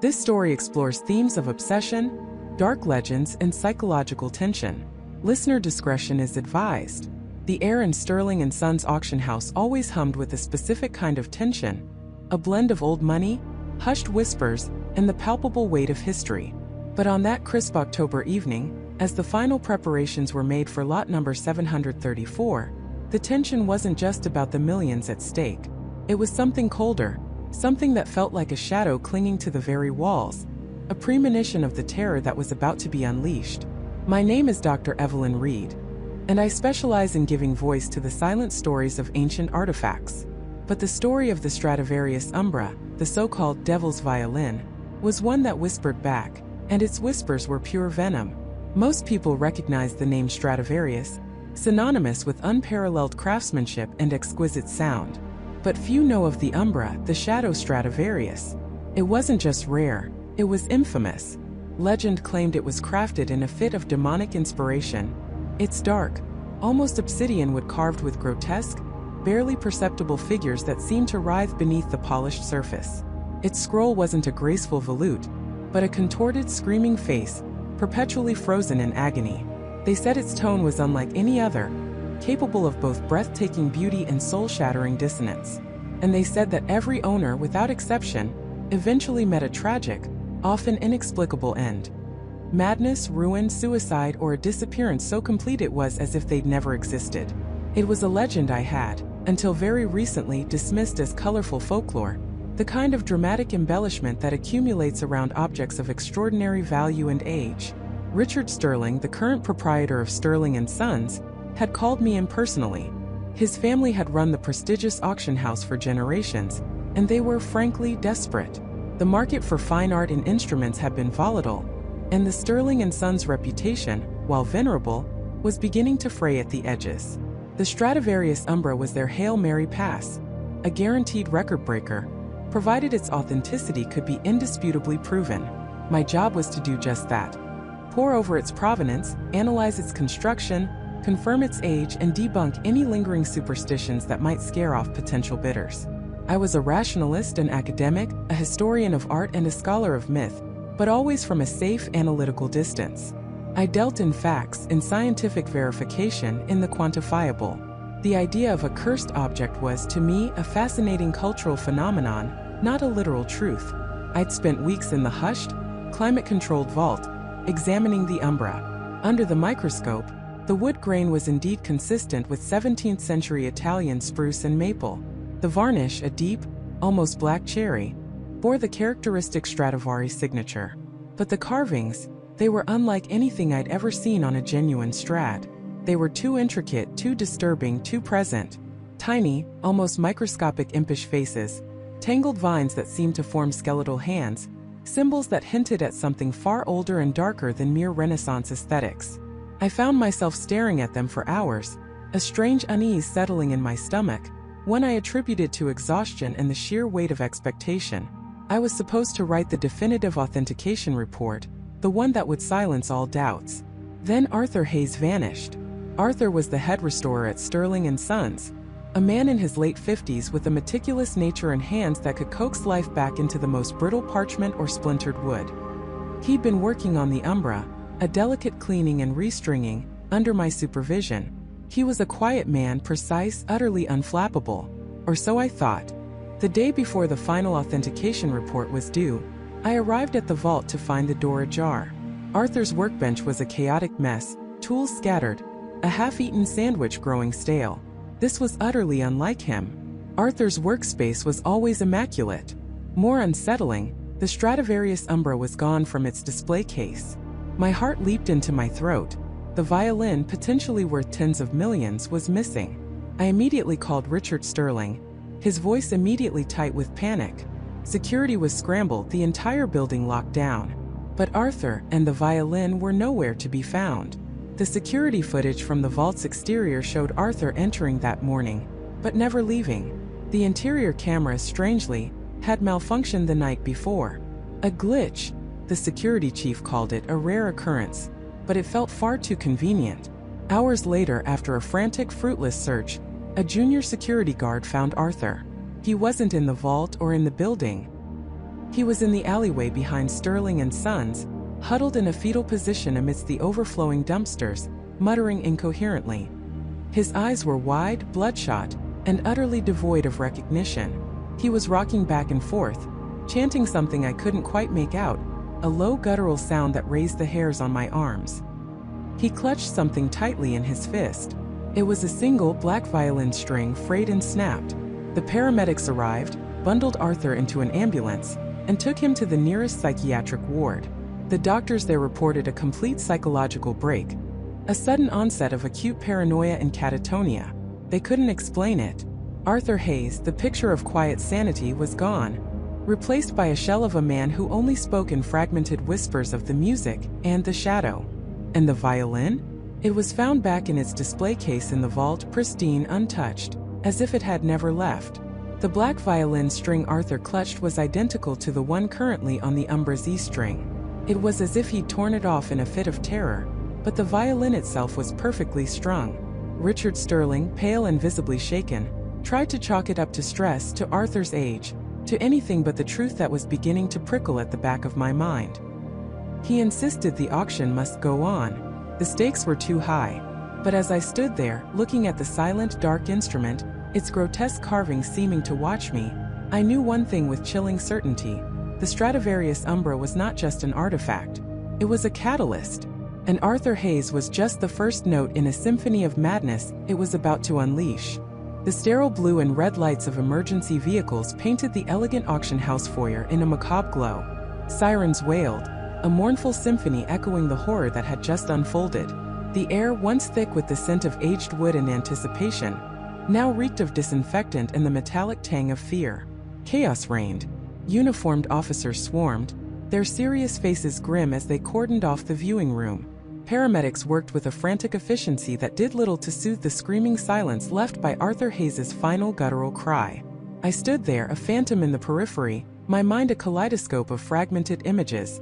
This story explores themes of obsession, dark legends, and psychological tension. Listener discretion is advised. The air in Sterling and Sons auction house always hummed with a specific kind of tension, a blend of old money, hushed whispers, and the palpable weight of history. But on that crisp October evening, as the final preparations were made for lot number 734, the tension wasn't just about the millions at stake. It was something colder, something that felt like a shadow clinging to the very walls, a premonition of the terror that was about to be unleashed. My name is Dr. Evelyn Reed, and I specialize in giving voice to the silent stories of ancient artifacts. But the story of the Stradivarius Umbra, the so-called Devil's Violin, was one that whispered back, and its whispers were pure venom. Most people recognize the name Stradivarius, synonymous with unparalleled craftsmanship and exquisite sound. But few know of the Umbra, the Shadow Stradivarius. It wasn't just rare, it was infamous. Legend claimed it was crafted in a fit of demonic inspiration. Its dark, almost obsidian wood carved with grotesque, barely perceptible figures that seemed to writhe beneath the polished surface. Its scroll wasn't a graceful volute, but a contorted, screaming face, perpetually frozen in agony. They said its tone was unlike any other, capable of both breathtaking beauty and soul-shattering dissonance. And they said that every owner, without exception, eventually met a tragic, often inexplicable end. Madness, ruin, suicide, or a disappearance so complete it was as if they'd never existed. It was a legend I had, until very recently, dismissed as colorful folklore, the kind of dramatic embellishment that accumulates around objects of extraordinary value and age. Richard Sterling, the current proprietor of Sterling and Sons, had called me in personally. His family had run the prestigious auction house for generations, and they were frankly desperate. The market for fine art and instruments had been volatile, and the Sterling and Sons reputation, while venerable, was beginning to fray at the edges. The Stradivarius Umbra was their Hail Mary pass, a guaranteed record breaker, provided its authenticity could be indisputably proven. My job was to do just that. Pore over its provenance, analyze its construction, confirm its age, and debunk any lingering superstitions that might scare off potential bidders. I was a rationalist, an academic, a historian of art, and a scholar of myth, but always from a safe, analytical distance. I dealt in facts, in scientific verification, in the quantifiable. The idea of a cursed object was, to me, a fascinating cultural phenomenon, not a literal truth. I'd spent weeks in the hushed, climate-controlled vault, examining the Umbra. Under the microscope, the wood grain was indeed consistent with 17th-century Italian spruce and maple. The varnish, a deep, almost black cherry, bore the characteristic Stradivari signature. But the carvings, they were unlike anything I'd ever seen on a genuine Strad. They were too intricate, too disturbing, too present. Tiny, almost microscopic impish faces, tangled vines that seemed to form skeletal hands, symbols that hinted at something far older and darker than mere Renaissance aesthetics. I found myself staring at them for hours, a strange unease settling in my stomach, one I attributed to exhaustion and the sheer weight of expectation. I was supposed to write the definitive authentication report, the one that would silence all doubts. Then Arthur Hayes vanished. Arthur was the head restorer at Sterling and Sons, a man in his late 50s with a meticulous nature and hands that could coax life back into the most brittle parchment or splintered wood. He'd been working on the Umbra, a delicate cleaning and restringing, under my supervision. He was a quiet man, precise, utterly unflappable, or so I thought. The day before the final authentication report was due, I arrived at the vault to find the door ajar. Arthur's workbench was a chaotic mess, tools scattered, a half-eaten sandwich growing stale. This was utterly unlike him. Arthur's workspace was always immaculate. More unsettling, the Stradivarius Umbra was gone from its display case. My heart leaped into my throat. The violin, potentially worth tens of millions, was missing. I immediately called Richard Sterling, his voice immediately tight with panic. Security was scrambled, the entire building locked down. But Arthur and the violin were nowhere to be found. The security footage from the vault's exterior showed Arthur entering that morning, but never leaving. The interior cameras, strangely, had malfunctioned the night before. A glitch, the security chief called it, a rare occurrence, but it felt far too convenient. Hours later, after a frantic, fruitless search, a junior security guard found Arthur. He wasn't in the vault or in the building. He was in the alleyway behind Sterling and Sons, huddled in a fetal position amidst the overflowing dumpsters, muttering incoherently. His eyes were wide, bloodshot, and utterly devoid of recognition. He was rocking back and forth, chanting something I couldn't quite make out, a low guttural sound that raised the hairs on my arms. He clutched something tightly in his fist. It was a single black violin string frayed and snapped. The paramedics arrived, bundled Arthur into an ambulance, and took him to the nearest psychiatric ward. The doctors there reported a complete psychological break, a sudden onset of acute paranoia and catatonia. They couldn't explain it. Arthur Hayes, the picture of quiet sanity, was gone, replaced by a shell of a man who only spoke in fragmented whispers of the music and the shadow. And the violin? It was found back in its display case in the vault, pristine, untouched, as if it had never left. The black violin string Arthur clutched was identical to the one currently on the Umbra's E string. It was as if he'd torn it off in a fit of terror, but the violin itself was perfectly strung. Richard Sterling, pale and visibly shaken, tried to chalk it up to stress, to Arthur's age, to anything but the truth that was beginning to prickle at the back of my mind. He insisted the auction must go on. The stakes were too high. But as I stood there, looking at the silent, dark instrument, its grotesque carving seeming to watch me, I knew one thing with chilling certainty. The Stradivarius Umbra was not just an artifact. It was a catalyst. And Arthur Hayes was just the first note in a symphony of madness it was about to unleash. The sterile blue and red lights of emergency vehicles painted the elegant auction house foyer in a macabre glow. Sirens wailed, a mournful symphony echoing the horror that had just unfolded. The air, once thick with the scent of aged wood and anticipation, now reeked of disinfectant and the metallic tang of fear. Chaos reigned. Uniformed officers swarmed, their serious faces grim as they cordoned off the viewing room. Paramedics worked with a frantic efficiency that did little to soothe the screaming silence left by Arthur Hayes' final guttural cry. I stood there, a phantom in the periphery, my mind a kaleidoscope of fragmented images.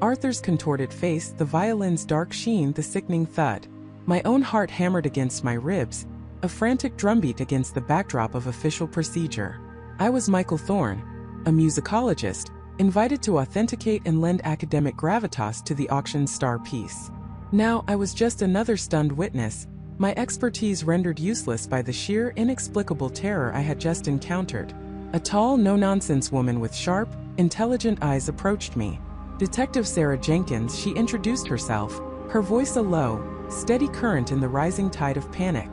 Arthur's contorted face, the violin's dark sheen, the sickening thud. My own heart hammered against my ribs, a frantic drumbeat against the backdrop of official procedure. I was Michael Thorne, a musicologist, invited to authenticate and lend academic gravitas to the auction's star piece. Now I was just another stunned witness, my expertise rendered useless by the sheer, inexplicable terror I had just encountered. A tall, no-nonsense woman with sharp, intelligent eyes approached me. Detective Sarah Jenkins, she introduced herself, her voice a low, steady current in the rising tide of panic.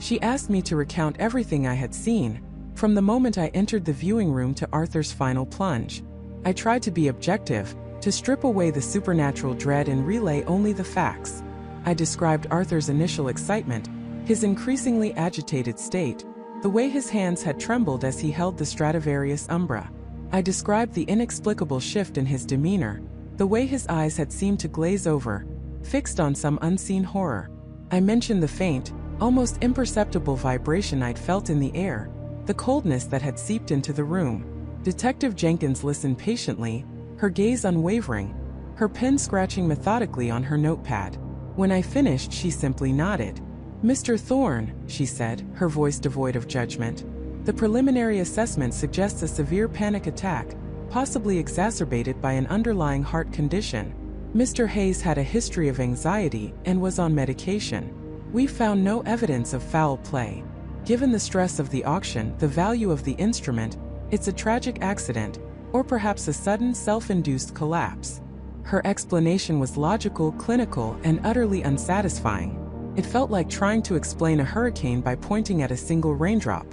She asked me to recount everything I had seen, from the moment I entered the viewing room to Arthur's final plunge. I tried to be objective, to strip away the supernatural dread and relay only the facts. I described Arthur's initial excitement, his increasingly agitated state, the way his hands had trembled as he held the Stradivarius Umbra. I described the inexplicable shift in his demeanor, the way his eyes had seemed to glaze over, fixed on some unseen horror. I mentioned the faint, almost imperceptible vibration I'd felt in the air, the coldness that had seeped into the room. Detective Jenkins listened patiently, her gaze unwavering, her pen scratching methodically on her notepad. When I finished, she simply nodded. "Mr. Thorne," she said, her voice devoid of judgment, "the preliminary assessment suggests a severe panic attack, possibly exacerbated by an underlying heart condition. Mr. Hayes had a history of anxiety and was on medication. We found no evidence of foul play. Given the stress of the auction, the value of the instrument, it's a tragic accident, or perhaps a sudden self-induced collapse." Her explanation was logical, clinical, and utterly unsatisfying. It felt like trying to explain a hurricane by pointing at a single raindrop.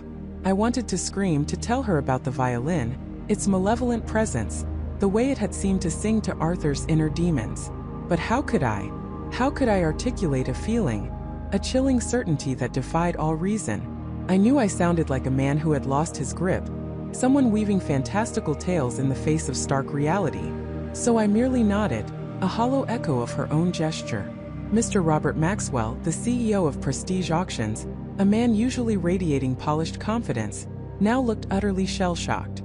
I wanted to scream, to tell her about the violin, its malevolent presence, the way it had seemed to sing to Arthur's inner demons. But how could I? How could I articulate a feeling, a chilling certainty that defied all reason? I knew I sounded like a man who had lost his grip, someone weaving fantastical tales in the face of stark reality. So I merely nodded, a hollow echo of her own gesture. Mr. Robert Maxwell, the CEO of Prestige Auctions, a man usually radiating polished confidence, now looked utterly shell-shocked.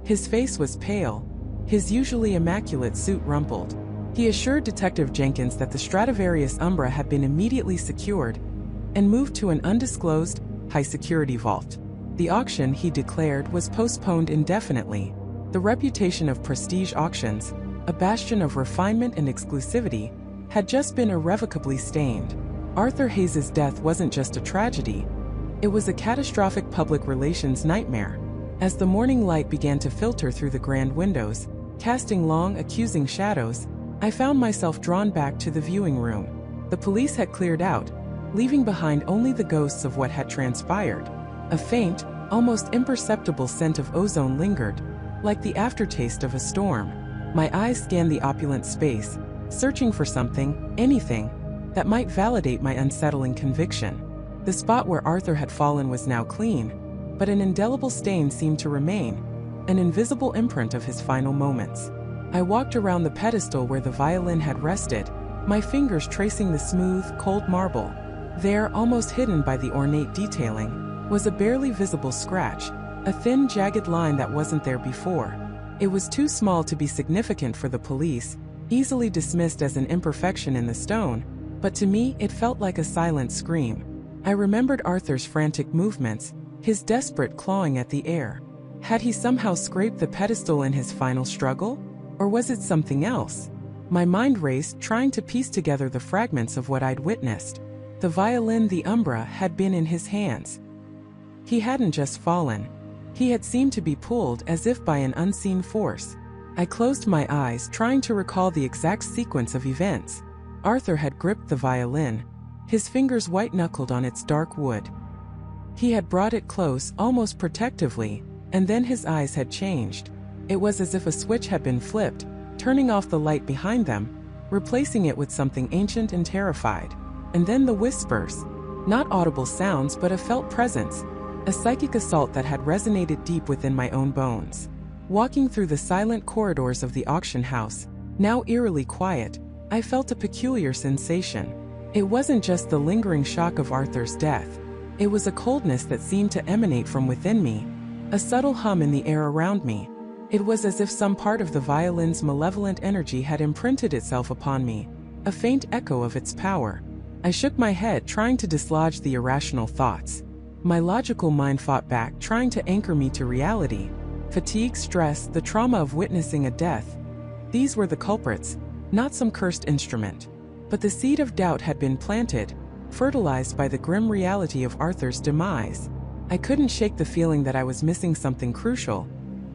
His face was pale, his usually immaculate suit rumpled. He assured Detective Jenkins that the Stradivarius Umbra had been immediately secured and moved to an undisclosed, high-security vault. The auction, he declared, was postponed indefinitely, The reputation of prestige auctions, a bastion of refinement and exclusivity, had just been irrevocably stained. Arthur Hayes's death wasn't just a tragedy, it was a catastrophic public relations nightmare. As the morning light began to filter through the grand windows, casting long, accusing shadows, I found myself drawn back to the viewing room. The police had cleared out, leaving behind only the ghosts of what had transpired. A faint, almost imperceptible scent of ozone lingered, like the aftertaste of a storm. My eyes scanned the opulent space, searching for something, anything, that might validate my unsettling conviction. The spot where Arthur had fallen was now clean, but an indelible stain seemed to remain, an invisible imprint of his final moments. I walked around the pedestal where the violin had rested, my fingers tracing the smooth, cold marble. There, almost hidden by the ornate detailing, was a barely visible scratch, a thin, jagged line that wasn't there before. It was too small to be significant for the police, easily dismissed as an imperfection in the stone, but to me it felt like a silent scream. I remembered Arthur's frantic movements, his desperate clawing at the air. Had he somehow scraped the pedestal in his final struggle? Or was it something else? My mind raced, trying to piece together the fragments of what I'd witnessed. The violin, the umbra, had been in his hands. He hadn't just fallen. He had seemed to be pulled as if by an unseen force. I closed my eyes, trying to recall the exact sequence of events. Arthur had gripped the violin, his fingers white-knuckled on its dark wood. He had brought it close, almost protectively, and then his eyes had changed. It was as if a switch had been flipped, turning off the light behind them, replacing it with something ancient and terrified. And then the whispers. Not audible sounds, but a felt presence, a psychic assault that had resonated deep within my own bones. Walking through the silent corridors of the auction house, now eerily quiet, I felt a peculiar sensation. It wasn't just the lingering shock of Arthur's death. It was a coldness that seemed to emanate from within me, a subtle hum in the air around me. It was as if some part of the violin's malevolent energy had imprinted itself upon me, a faint echo of its power. I shook my head, trying to dislodge the irrational thoughts. My logical mind fought back, trying to anchor me to reality. Fatigue, stress, the trauma of witnessing a death. These were the culprits, not some cursed instrument. But the seed of doubt had been planted, fertilized by the grim reality of Arthur's demise. I couldn't shake the feeling that I was missing something crucial,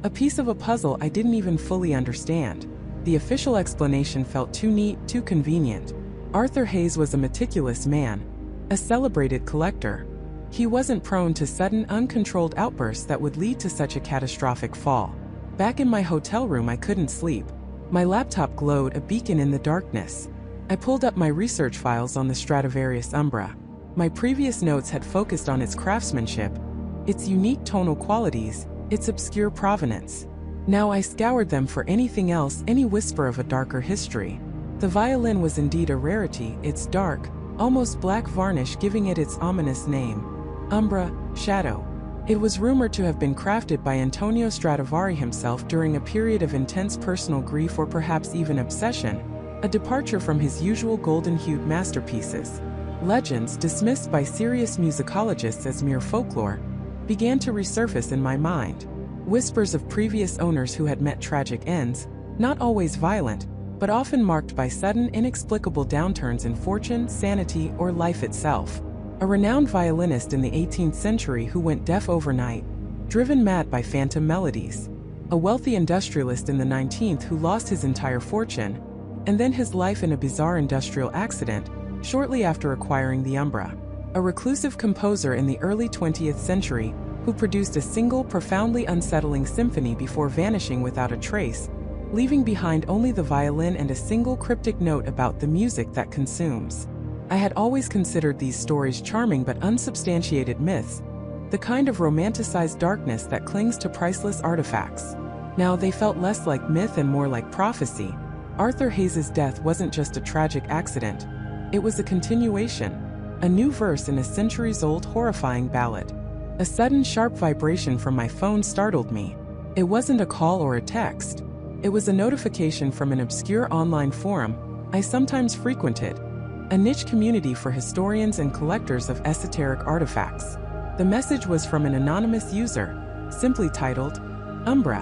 a piece of a puzzle I didn't even fully understand. The official explanation felt too neat, too convenient. Arthur Hayes was a meticulous man, a celebrated collector. He wasn't prone to sudden, uncontrolled outbursts that would lead to such a catastrophic fall. Back in my hotel room, I couldn't sleep. My laptop glowed, a beacon in the darkness. I pulled up my research files on the Stradivarius Umbra. My previous notes had focused on its craftsmanship, its unique tonal qualities, its obscure provenance. Now I scoured them for anything else, any whisper of a darker history. The violin was indeed a rarity, its dark, almost black varnish giving it its ominous name. Umbra, shadow. It was rumored to have been crafted by Antonio Stradivari himself during a period of intense personal grief or perhaps even obsession, a departure from his usual golden-hued masterpieces. Legends, dismissed by serious musicologists as mere folklore, began to resurface in my mind. Whispers of previous owners who had met tragic ends, not always violent, but often marked by sudden, inexplicable downturns in fortune, sanity, or life itself. A renowned violinist in the 18th century who went deaf overnight, driven mad by phantom melodies. A wealthy industrialist in the 19th who lost his entire fortune, and then his life in a bizarre industrial accident, shortly after acquiring the Umbra. A reclusive composer in the early 20th century who produced a single profoundly unsettling symphony before vanishing without a trace, leaving behind only the violin and a single cryptic note about the music that consumes. I had always considered these stories charming but unsubstantiated myths, the kind of romanticized darkness that clings to priceless artifacts. Now they felt less like myth and more like prophecy. Arthur Hayes's death wasn't just a tragic accident, it was a continuation, a new verse in a centuries-old horrifying ballad. A sudden sharp vibration from my phone startled me. It wasn't a call or a text. It was a notification from an obscure online forum I sometimes frequented, a niche community for historians and collectors of esoteric artifacts. The message was from an anonymous user, simply titled, "Umbra.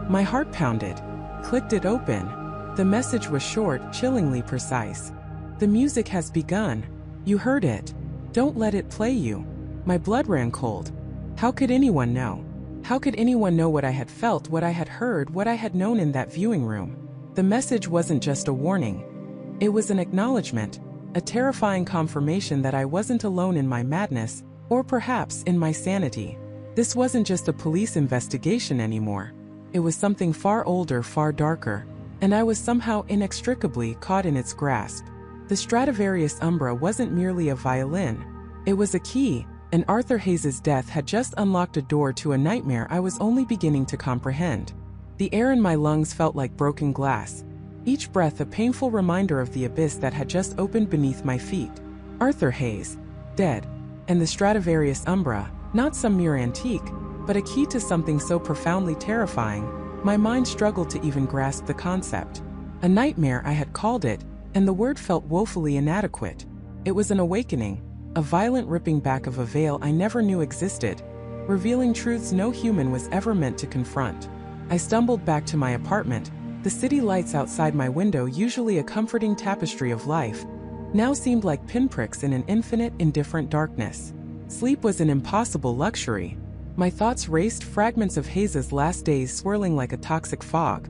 My heart pounded. Clicked it open. The message was short, chillingly precise. The music has begun. You heard it. Don't let it play you. My blood ran cold. How could anyone know? How could anyone know what I had felt, what I had heard, what I had known in that viewing room? The message wasn't just a warning. It was an acknowledgement, a terrifying confirmation that I wasn't alone in my madness, or perhaps in my sanity. This wasn't just a police investigation anymore. It was something far older, far darker, and I was somehow inextricably caught in its grasp. The Stradivarius Umbra wasn't merely a violin. It was a key, and Arthur Hayes's death had just unlocked a door to a nightmare I was only beginning to comprehend. The air in my lungs felt like broken glass, each breath a painful reminder of the abyss that had just opened beneath my feet. Arthur Hayes, dead, and the Stradivarius Umbra, not some mere antique, but a key to something so profoundly terrifying, my mind struggled to even grasp the concept. A nightmare, I had called it, and the word felt woefully inadequate. It was an awakening, a violent ripping back of a veil I never knew existed, revealing truths no human was ever meant to confront. I stumbled back to my apartment. The city lights outside my window, usually a comforting tapestry of life, now seemed like pinpricks in an infinite, indifferent darkness. Sleep was an impossible luxury. My thoughts raced, fragments of Hayes's last days swirling like a toxic fog.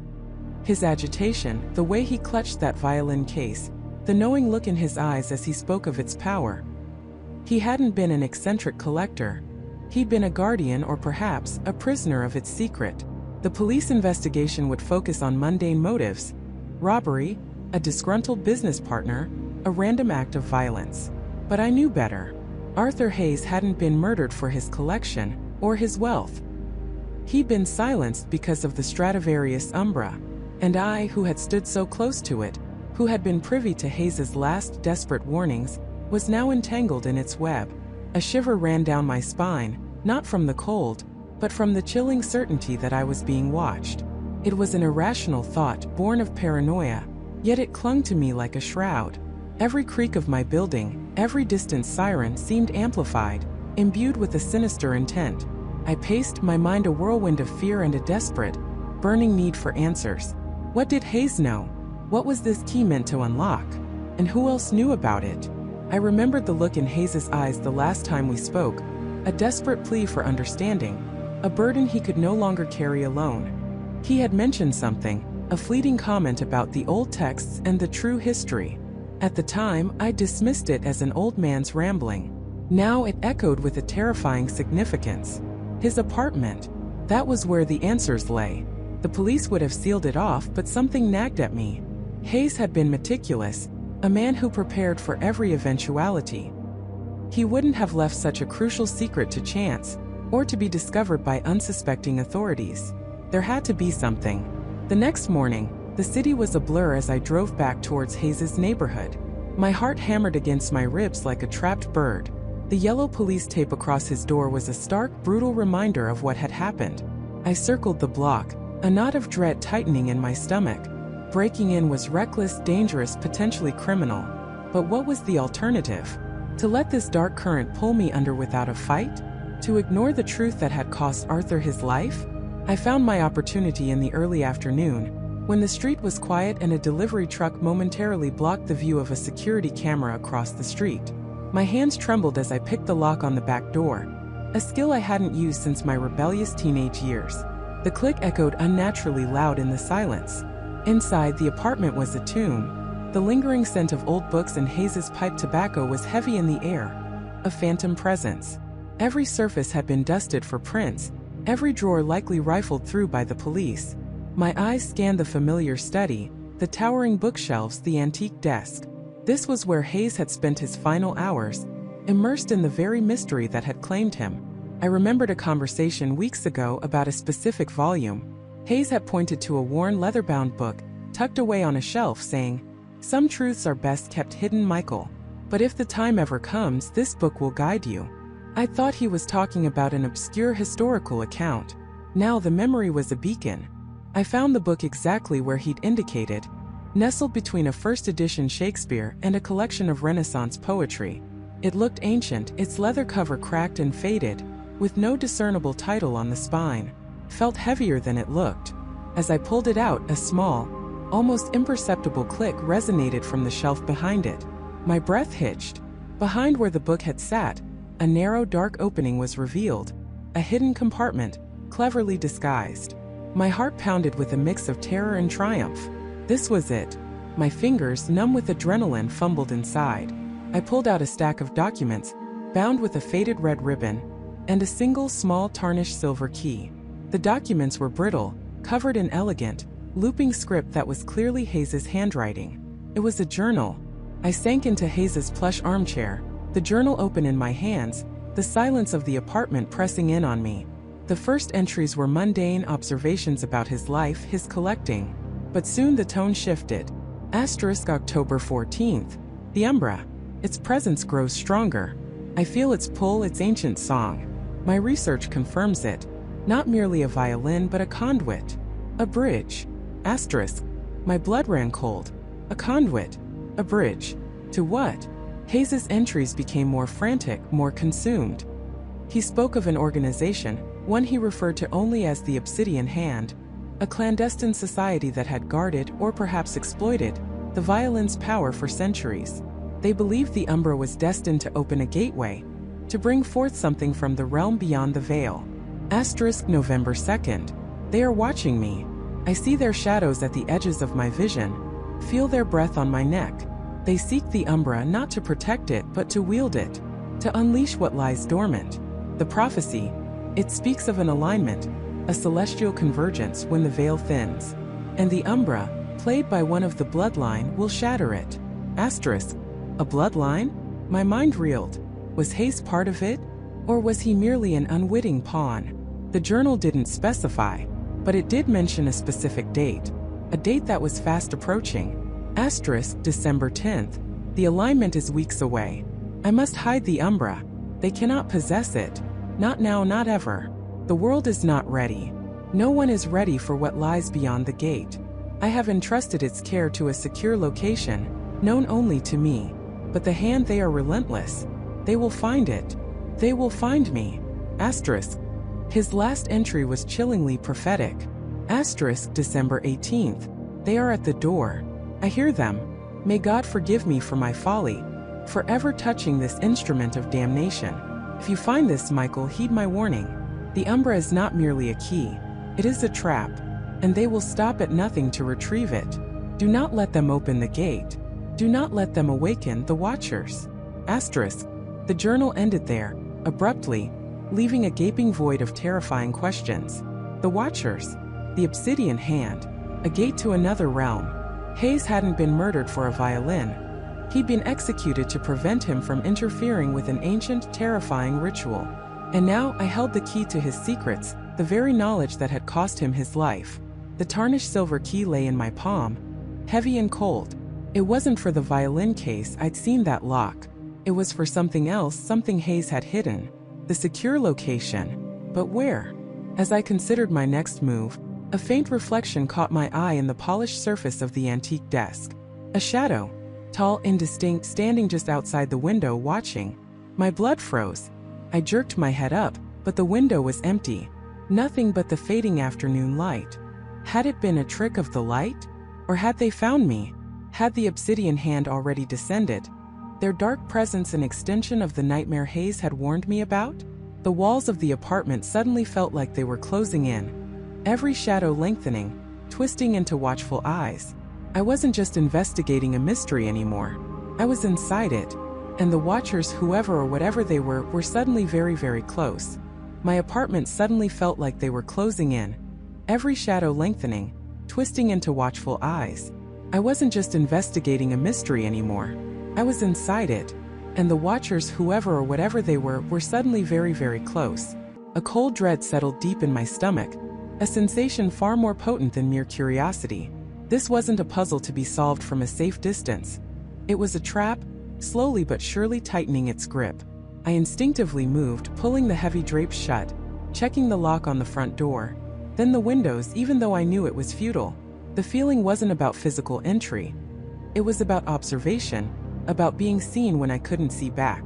His agitation, the way he clutched that violin case, the knowing look in his eyes as he spoke of its power. He hadn't been an eccentric collector. He'd been a guardian, or perhaps a prisoner of its secret. The police investigation would focus on mundane motives: robbery, a disgruntled business partner, a random act of violence. But I knew better. Arthur Hayes hadn't been murdered for his collection or his wealth. He'd been silenced because of the Stradivarius Umbra. And I, who had stood so close to it, who had been privy to Hayes's last desperate warnings, was now entangled in its web. A shiver ran down my spine, not from the cold, but from the chilling certainty that I was being watched. It was an irrational thought, born of paranoia, yet it clung to me like a shroud. Every creak of my building, every distant siren seemed amplified, imbued with a sinister intent. I paced, my mind a whirlwind of fear and a desperate, burning need for answers. What did Hayes know? What was this key meant to unlock? And who else knew about it? I remembered the look in Hayes's eyes the last time we spoke, a desperate plea for understanding, a burden he could no longer carry alone. He had mentioned something, a fleeting comment about the old texts and the true history. At the time, I dismissed it as an old man's rambling. Now it echoed with a terrifying significance. His apartment. That was where the answers lay. The police would have sealed it off, but something nagged at me. Hayes had been meticulous, a man who prepared for every eventuality. He wouldn't have left such a crucial secret to chance, or to be discovered by unsuspecting authorities. There had to be something. The next morning, the city was a blur as I drove back towards Hayes's neighborhood. My heart hammered against my ribs like a trapped bird. The yellow police tape across his door was a stark, brutal reminder of what had happened. I circled the block, a knot of dread tightening in my stomach. Breaking in was reckless, dangerous, potentially criminal. But what was the alternative? To let this dark current pull me under without a fight? To ignore the truth that had cost Arthur his life? I found my opportunity in the early afternoon, when the street was quiet and a delivery truck momentarily blocked the view of a security camera across the street. My hands trembled as I picked the lock on the back door, a skill I hadn't used since my rebellious teenage years. The click echoed unnaturally loud in the silence. Inside, the apartment was a tomb. The lingering scent of old books and Hayes's pipe tobacco was heavy in the air, a phantom presence. Every surface had been dusted for prints, every drawer likely rifled through by the police. My eyes scanned the familiar study, the towering bookshelves, the antique desk. This was where Hayes had spent his final hours, immersed in the very mystery that had claimed him. I remembered a conversation weeks ago about a specific volume. Hayes had pointed to a worn leather-bound book, tucked away on a shelf, saying, "Some truths are best kept hidden, Michael. But if the time ever comes, this book will guide you." I thought he was talking about an obscure historical account. Now the memory was a beacon. I found the book exactly where he'd indicated, nestled between a first-edition Shakespeare and a collection of Renaissance poetry. It looked ancient, its leather cover cracked and faded, with no discernible title on the spine. Felt heavier than it looked. As I pulled it out, a small, almost imperceptible click resonated from the shelf behind it. My breath hitched. Behind where the book had sat, a narrow, dark opening was revealed, a hidden compartment, cleverly disguised. My heart pounded with a mix of terror and triumph. This was it. My fingers, numb with adrenaline, fumbled inside. I pulled out a stack of documents, bound with a faded red ribbon, and a single small tarnished silver key. The documents were brittle, covered in elegant, looping script that was clearly Hayes's handwriting. It was a journal. I sank into Hayes's plush armchair, the journal open in my hands, the silence of the apartment pressing in on me. The first entries were mundane observations about his life, his collecting. But soon the tone shifted. October 14th. The Umbra. Its presence grows stronger. I feel its pull, its ancient song. My research confirms it. Not merely a violin, but a conduit. A bridge. My blood ran cold. A conduit. A bridge. To what? Hayes's entries became more frantic, more consumed. He spoke of an organization, one he referred to only as the Obsidian Hand, a clandestine society that had guarded, or perhaps exploited, the violin's power for centuries. They believed the Umbra was destined to open a gateway, to bring forth something from the realm beyond the veil. November 2nd. They are watching me. I see their shadows at the edges of my vision, feel their breath on my neck. They seek the Umbra not to protect it, but to wield it, to unleash what lies dormant. The prophecy, it speaks of an alignment, a celestial convergence when the veil thins, and the Umbra, played by one of the bloodline, will shatter it. A bloodline? My mind reeled. Was Hayes part of it? Or was he merely an unwitting pawn? The journal didn't specify, but it did mention a specific date, a date that was fast approaching. December 10th. The alignment is weeks away. I must hide the Umbra. They cannot possess it. Not now, not ever. The world is not ready. No one is ready for what lies beyond the gate. I have entrusted its care to a secure location, known only to me. But the Hand, they are relentless. They will find it. They will find me. His last entry was chillingly prophetic. December 18th. They are at the door. I hear them. May God forgive me for my folly, for ever touching this instrument of damnation. If you find this, Michael, heed my warning. The Umbra is not merely a key. It is a trap, and they will stop at nothing to retrieve it. Do not let them open the gate. Do not let them awaken the Watchers. The journal ended there, abruptly, leaving a gaping void of terrifying questions. The Watchers. The Obsidian Hand. A gate to another realm. Hayes hadn't been murdered for a violin. He'd been executed to prevent him from interfering with an ancient, terrifying ritual. And now I held the key to his secrets, the very knowledge that had cost him his life. The tarnished silver key lay in my palm, heavy and cold. It wasn't for the violin case, I'd seen that lock. It was for something else, something Hayes had hidden. The secure location. But where? As I considered my next move, a faint reflection caught my eye in the polished surface of the antique desk. A shadow, tall, indistinct, standing just outside the window watching. My blood froze. I jerked my head up, but the window was empty. Nothing but the fading afternoon light. Had it been a trick of the light? Or had they found me? Had the Obsidian Hand already descended? Their dark presence an extension of the nightmare Hayes had warned me about? The walls of the apartment suddenly felt like they were closing in. Every shadow lengthening, twisting into watchful eyes. I wasn't just investigating a mystery anymore. I was inside it, and the Watchers, whoever or whatever they were suddenly very, very close. My apartment suddenly felt like they were closing in. Every shadow lengthening, twisting into watchful eyes. I wasn't just investigating a mystery anymore. I was inside it, and the Watchers, whoever or whatever they were suddenly very, very close. A cold dread settled deep in my stomach. A sensation far more potent than mere curiosity. This wasn't a puzzle to be solved from a safe distance. It was a trap, slowly but surely tightening its grip. I instinctively moved, pulling the heavy drapes shut, checking the lock on the front door, then the windows, even though I knew it was futile. The feeling wasn't about physical entry. It was about observation, about being seen when I couldn't see back.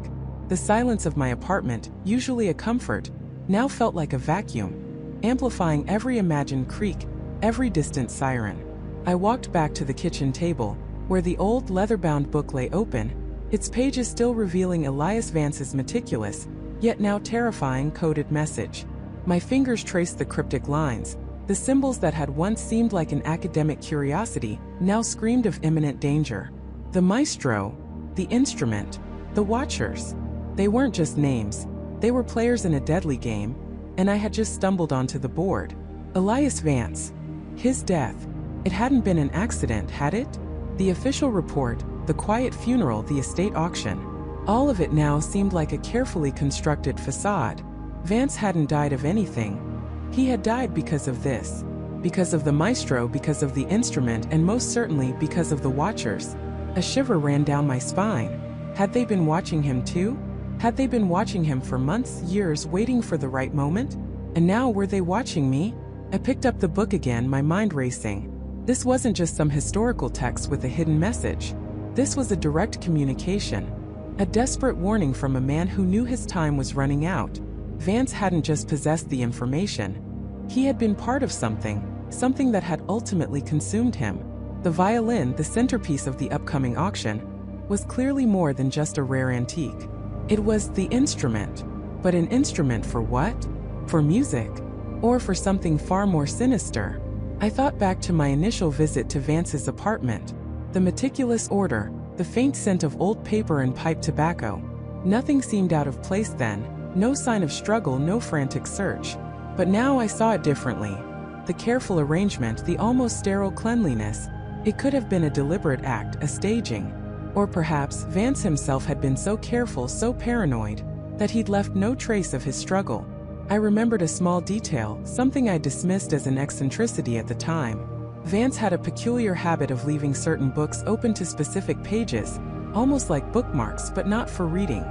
The silence of my apartment, usually a comfort, now felt like a vacuum, amplifying every imagined creak, every distant siren. I walked back to the kitchen table, where the old leather-bound book lay open, its pages still revealing Elias Vance's meticulous, yet now terrifying coded message. My fingers traced the cryptic lines. The symbols that had once seemed like an academic curiosity now screamed of imminent danger. The maestro, the instrument, the watchers. They weren't just names. They were players in a deadly game, and I had just stumbled onto the board. Elias Vance. His death. It hadn't been an accident, had it? The official report, the quiet funeral, the estate auction. All of it now seemed like a carefully constructed facade. Vance hadn't died of anything. He had died because of this. Because of the maestro, because of the instrument, and most certainly because of the watchers. A shiver ran down my spine. Had they been watching him too? Had they been watching him for months, years, waiting for the right moment? And now were they watching me? I picked up the book again, my mind racing. This wasn't just some historical text with a hidden message. This was a direct communication. A desperate warning from a man who knew his time was running out. Vance hadn't just possessed the information. He had been part of something that had ultimately consumed him. The violin, the centerpiece of the upcoming auction, was clearly more than just a rare antique. It was the instrument. But an instrument for what? For music? Or for something far more sinister? I thought back to my initial visit to Vance's apartment. The meticulous order, the faint scent of old paper and pipe tobacco. Nothing seemed out of place then. No sign of struggle, no frantic search. But now I saw it differently. The careful arrangement, the almost sterile cleanliness. It could have been a deliberate act, a staging. Or perhaps Vance himself had been so careful, so paranoid, that he'd left no trace of his struggle. I remembered a small detail, something I dismissed as an eccentricity at the time. Vance had a peculiar habit of leaving certain books open to specific pages, almost like bookmarks, but not for reading.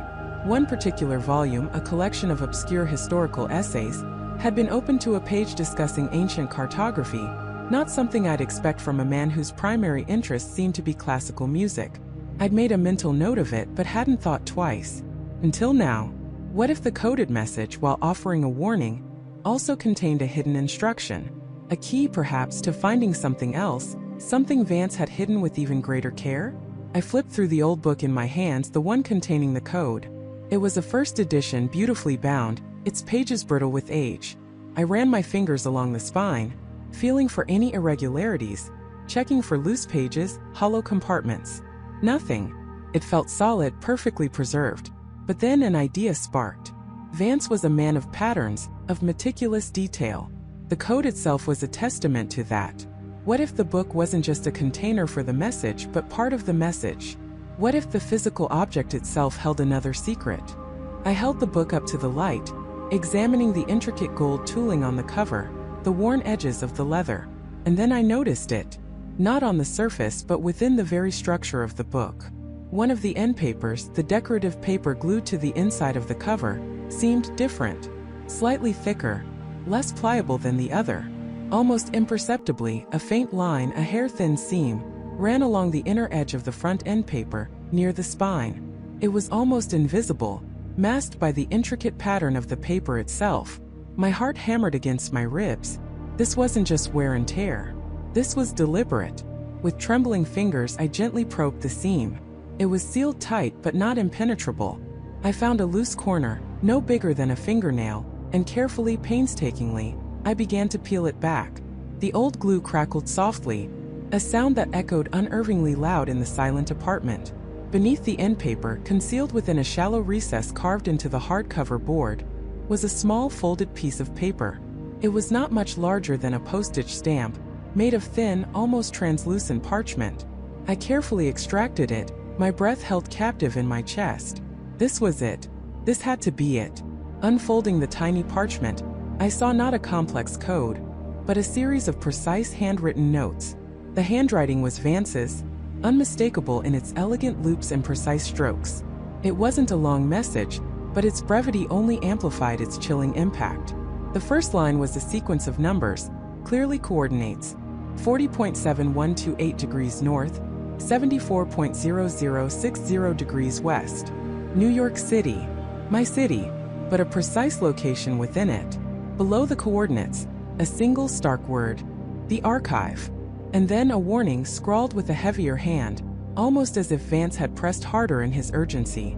One particular volume, a collection of obscure historical essays, had been opened to a page discussing ancient cartography, not something I'd expect from a man whose primary interest seemed to be classical music. I'd made a mental note of it but hadn't thought twice. Until now. What if the coded message, while offering a warning, also contained a hidden instruction? A key, perhaps, to finding something else, something Vance had hidden with even greater care? I flipped through the old book in my hands, the one containing the code. It was a first edition, beautifully bound, its pages brittle with age. I ran my fingers along the spine, feeling for any irregularities, checking for loose pages, hollow compartments. Nothing. It felt solid, perfectly preserved. But then an idea sparked. Vance was a man of patterns, of meticulous detail. The code itself was a testament to that. What if the book wasn't just a container for the message, but part of the message? What if the physical object itself held another secret? I held the book up to the light, examining the intricate gold tooling on the cover, the worn edges of the leather. And then I noticed it. Not on the surface, but within the very structure of the book. One of the end papers, the decorative paper glued to the inside of the cover, seemed different. Slightly thicker, less pliable than the other. Almost imperceptibly, a faint line, a hair-thin seam, ran along the inner edge of the front end paper, near the spine. It was almost invisible, masked by the intricate pattern of the paper itself. My heart hammered against my ribs. This wasn't just wear and tear. This was deliberate. With trembling fingers, I gently probed the seam. It was sealed tight but not impenetrable. I found a loose corner, no bigger than a fingernail, and carefully, painstakingly, I began to peel it back. The old glue crackled softly, a sound that echoed unervingly loud in the silent apartment. Beneath the end paper, concealed within a shallow recess carved into the hardcover board, was a small folded piece of paper. It was not much larger than a postage stamp, made of thin, almost translucent parchment. I carefully extracted it, my breath held captive in my chest. This was it. This had to be it. Unfolding the tiny parchment, I saw not a complex code, but a series of precise handwritten notes. The handwriting was Vance's, unmistakable in its elegant loops and precise strokes. It wasn't a long message, but its brevity only amplified its chilling impact. The first line was a sequence of numbers, clearly coordinates: 40.7128 degrees north, 74.0060 degrees west. New York City. My city, but a precise location within it. Below the coordinates, a single stark word: The archive. And then a warning scrawled with a heavier hand, almost as if Vance had pressed harder in his urgency.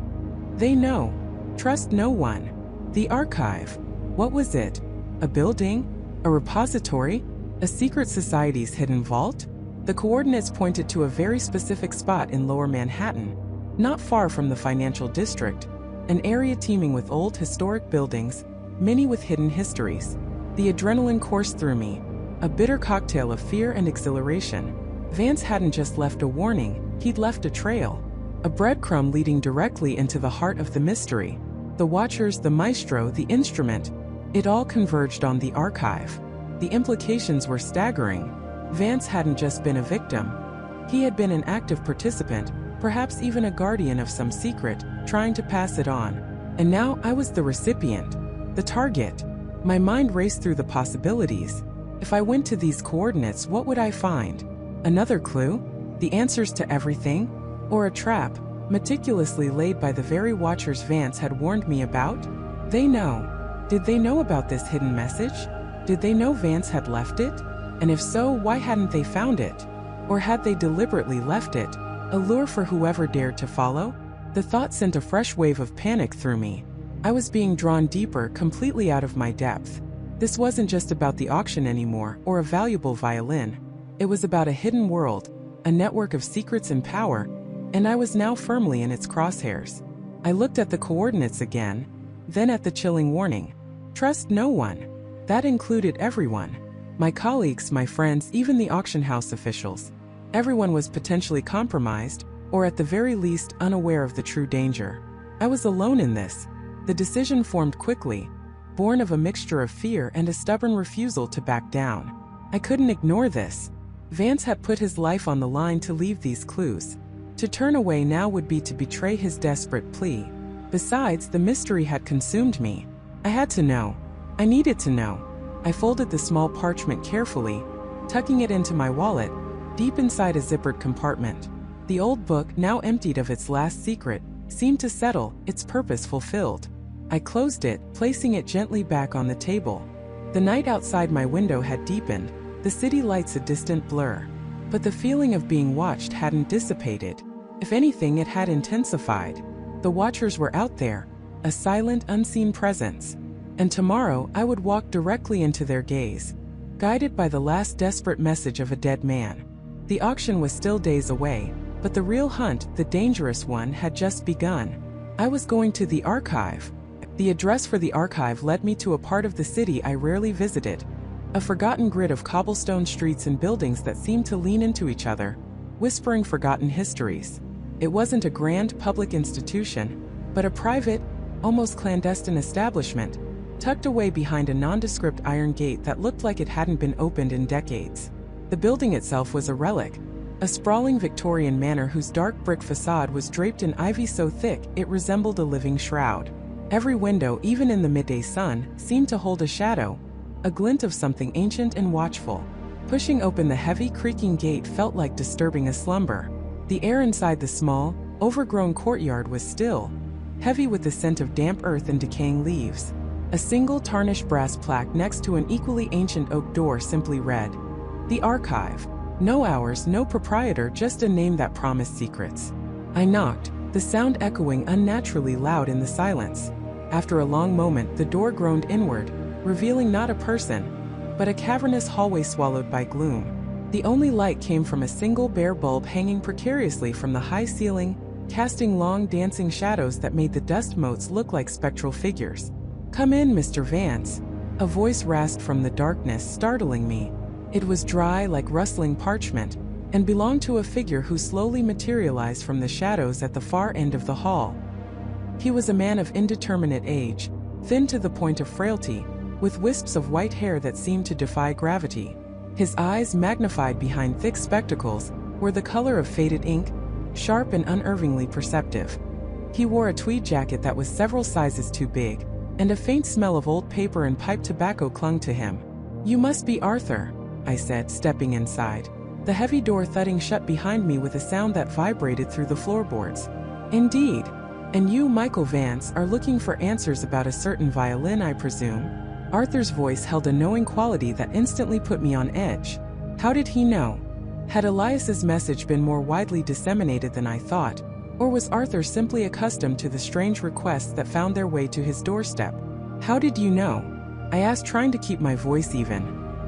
They know. Trust no one. The archive. What was it? A building? A repository? A secret society's hidden vault? The coordinates pointed to a very specific spot in Lower Manhattan, not far from the financial district, an area teeming with old historic buildings, many with hidden histories. The adrenaline coursed through me, a bitter cocktail of fear and exhilaration. Vance hadn't just left a warning, he'd left a trail. A breadcrumb leading directly into the heart of the mystery. The watchers, the maestro, the instrument. It all converged on the archive. The implications were staggering. Vance hadn't just been a victim. He had been an active participant, perhaps even a guardian of some secret, trying to pass it on. And now I was the recipient, the target. My mind raced through the possibilities. If I went to these coordinates, what would I find? Another clue? The answers to everything? Or a trap, meticulously laid by the very watchers Vance had warned me about? They know. Did they know about this hidden message? Did they know Vance had left it? And if so, why hadn't they found it? Or had they deliberately left it, a lure for whoever dared to follow? The thought sent a fresh wave of panic through me. I was being drawn deeper, completely out of my depth. This wasn't just about the auction anymore, or a valuable violin. It was about a hidden world, a network of secrets and power, and I was now firmly in its crosshairs. I looked at the coordinates again, then at the chilling warning. Trust no one. That included everyone. My colleagues, my friends, even the auction house officials. Everyone was potentially compromised, or at the very least unaware of the true danger. I was alone in this. The decision formed quickly, born of a mixture of fear and a stubborn refusal to back down. I couldn't ignore this. Vance had put his life on the line to leave these clues. To turn away now would be to betray his desperate plea. Besides, the mystery had consumed me. I had to know. I needed to know. I folded the small parchment carefully, tucking it into my wallet, deep inside a zippered compartment. The old book, now emptied of its last secret, seemed to settle, its purpose fulfilled. I closed it, placing it gently back on the table. The night outside my window had deepened, the city lights a distant blur. But the feeling of being watched hadn't dissipated. If anything, it had intensified. The watchers were out there, a silent, unseen presence. And tomorrow I would walk directly into their gaze, guided by the last desperate message of a dead man. The auction was still days away, but the real hunt, the dangerous one, had just begun. I was going to the archive. The address for the archive led me to a part of the city I rarely visited, a forgotten grid of cobblestone streets and buildings that seemed to lean into each other, whispering forgotten histories. It wasn't a grand public institution, but a private, almost clandestine establishment, tucked away behind a nondescript iron gate that looked like it hadn't been opened in decades. The building itself was a relic, a sprawling Victorian manor whose dark brick facade was draped in ivy so thick it resembled a living shroud. Every window, even in the midday sun, seemed to hold a shadow, a glint of something ancient and watchful. Pushing open the heavy, creaking gate felt like disturbing a slumber. The air inside the small, overgrown courtyard was still, heavy with the scent of damp earth and decaying leaves. A single tarnished brass plaque next to an equally ancient oak door simply read, "The Archive." No hours, no proprietor, just a name that promised secrets. I knocked, the sound echoing unnaturally loud in the silence. After a long moment, the door groaned inward, revealing not a person, but a cavernous hallway swallowed by gloom. The only light came from a single bare bulb hanging precariously from the high ceiling, casting long dancing shadows that made the dust motes look like spectral figures. "Come in, Mr. Vance." A voice rasped from the darkness, startling me. It was dry like rustling parchment, and belonged to a figure who slowly materialized from the shadows at the far end of the hall. He was a man of indeterminate age, thin to the point of frailty, with wisps of white hair that seemed to defy gravity. His eyes, magnified behind thick spectacles, were the color of faded ink, sharp and unervingly perceptive. He wore a tweed jacket that was several sizes too big, and a faint smell of old paper and pipe tobacco clung to him. "You must be Arthur," I said, stepping inside. The heavy door thudding shut behind me with a sound that vibrated through the floorboards. "Indeed. And you, Michael Vance, are looking for answers about a certain violin, I presume?" Arthur's voice held a knowing quality that instantly put me on edge. How did he know? Had Elias's message been more widely disseminated than I thought, or was Arthur simply accustomed to the strange requests that found their way to his doorstep? How did you know? I asked, trying to keep my voice even.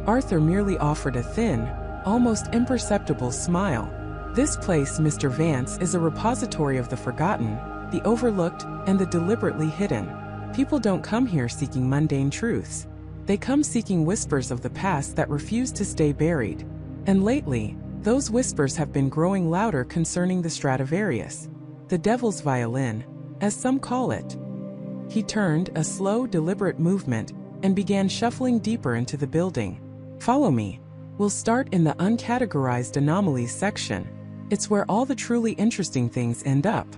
Arthur merely offered a thin, almost imperceptible smile. This place, Mr. Vance, is a repository of the forgotten, the overlooked, and the deliberately hidden. People don't come here seeking mundane truths. They come seeking whispers of the past that refuse to stay buried. And lately, those whispers have been growing louder concerning the Stradivarius, the devil's violin, as some call it. He turned, a slow, deliberate movement, and began shuffling deeper into the building. Follow me. We'll start in the uncategorized anomalies section. It's where all the truly interesting things end up.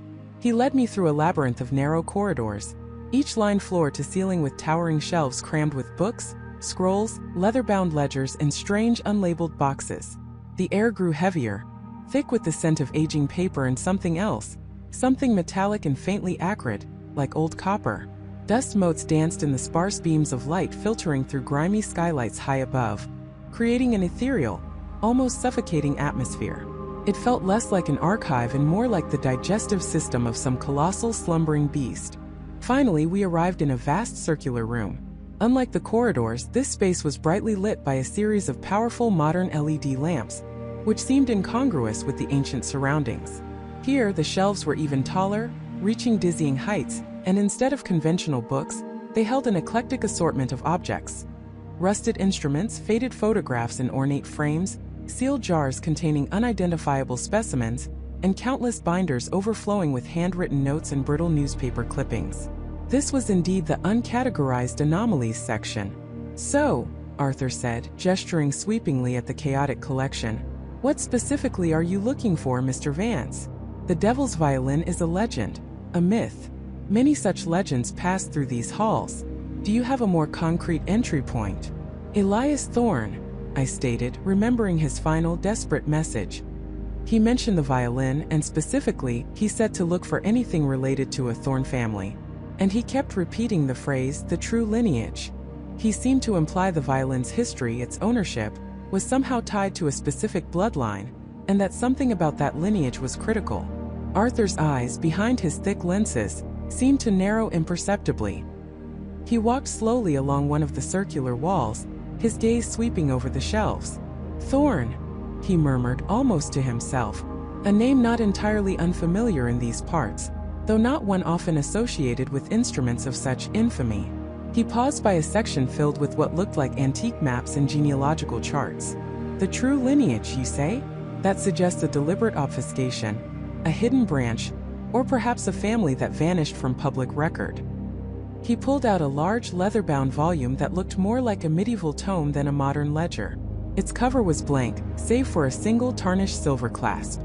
He led me through a labyrinth of narrow corridors, each lined floor to ceiling with towering shelves crammed with books, scrolls, leather-bound ledgers, and strange unlabeled boxes. The air grew heavier, thick with the scent of aging paper and something else, something metallic and faintly acrid, like old copper. Dust motes danced in the sparse beams of light filtering through grimy skylights high above, creating an ethereal, almost suffocating atmosphere. It felt less like an archive and more like the digestive system of some colossal slumbering beast. Finally, we arrived in a vast circular room. Unlike the corridors, this space was brightly lit by a series of powerful modern LED lamps, which seemed incongruous with the ancient surroundings. Here, the shelves were even taller, reaching dizzying heights, and instead of conventional books, they held an eclectic assortment of objects. Rusted instruments, faded photographs in ornate frames, sealed jars containing unidentifiable specimens, and countless binders overflowing with handwritten notes and brittle newspaper clippings. This was indeed the uncategorized anomalies section. So, Arthur said, gesturing sweepingly at the chaotic collection, what specifically are you looking for, Mr. Vance? The devil's violin is a legend, a myth. Many such legends pass through these halls. Do you have a more concrete entry point? Elias Thorne, I stated, remembering his final, desperate message. He mentioned the violin, and specifically, he said to look for anything related to a Thorne family. And he kept repeating the phrase, the true lineage. He seemed to imply the violin's history, its ownership, was somehow tied to a specific bloodline, and that something about that lineage was critical. Arthur's eyes, behind his thick lenses, seemed to narrow imperceptibly. He walked slowly along one of the circular walls, his gaze sweeping over the shelves. Thorne, he murmured, almost to himself, a name not entirely unfamiliar in these parts, though not one often associated with instruments of such infamy. He paused by a section filled with what looked like antique maps and genealogical charts. The true lineage, you say? That suggests a deliberate obfuscation, a hidden branch, or perhaps a family that vanished from public record. He pulled out a large leather-bound volume that looked more like a medieval tome than a modern ledger. Its cover was blank, save for a single tarnished silver clasp.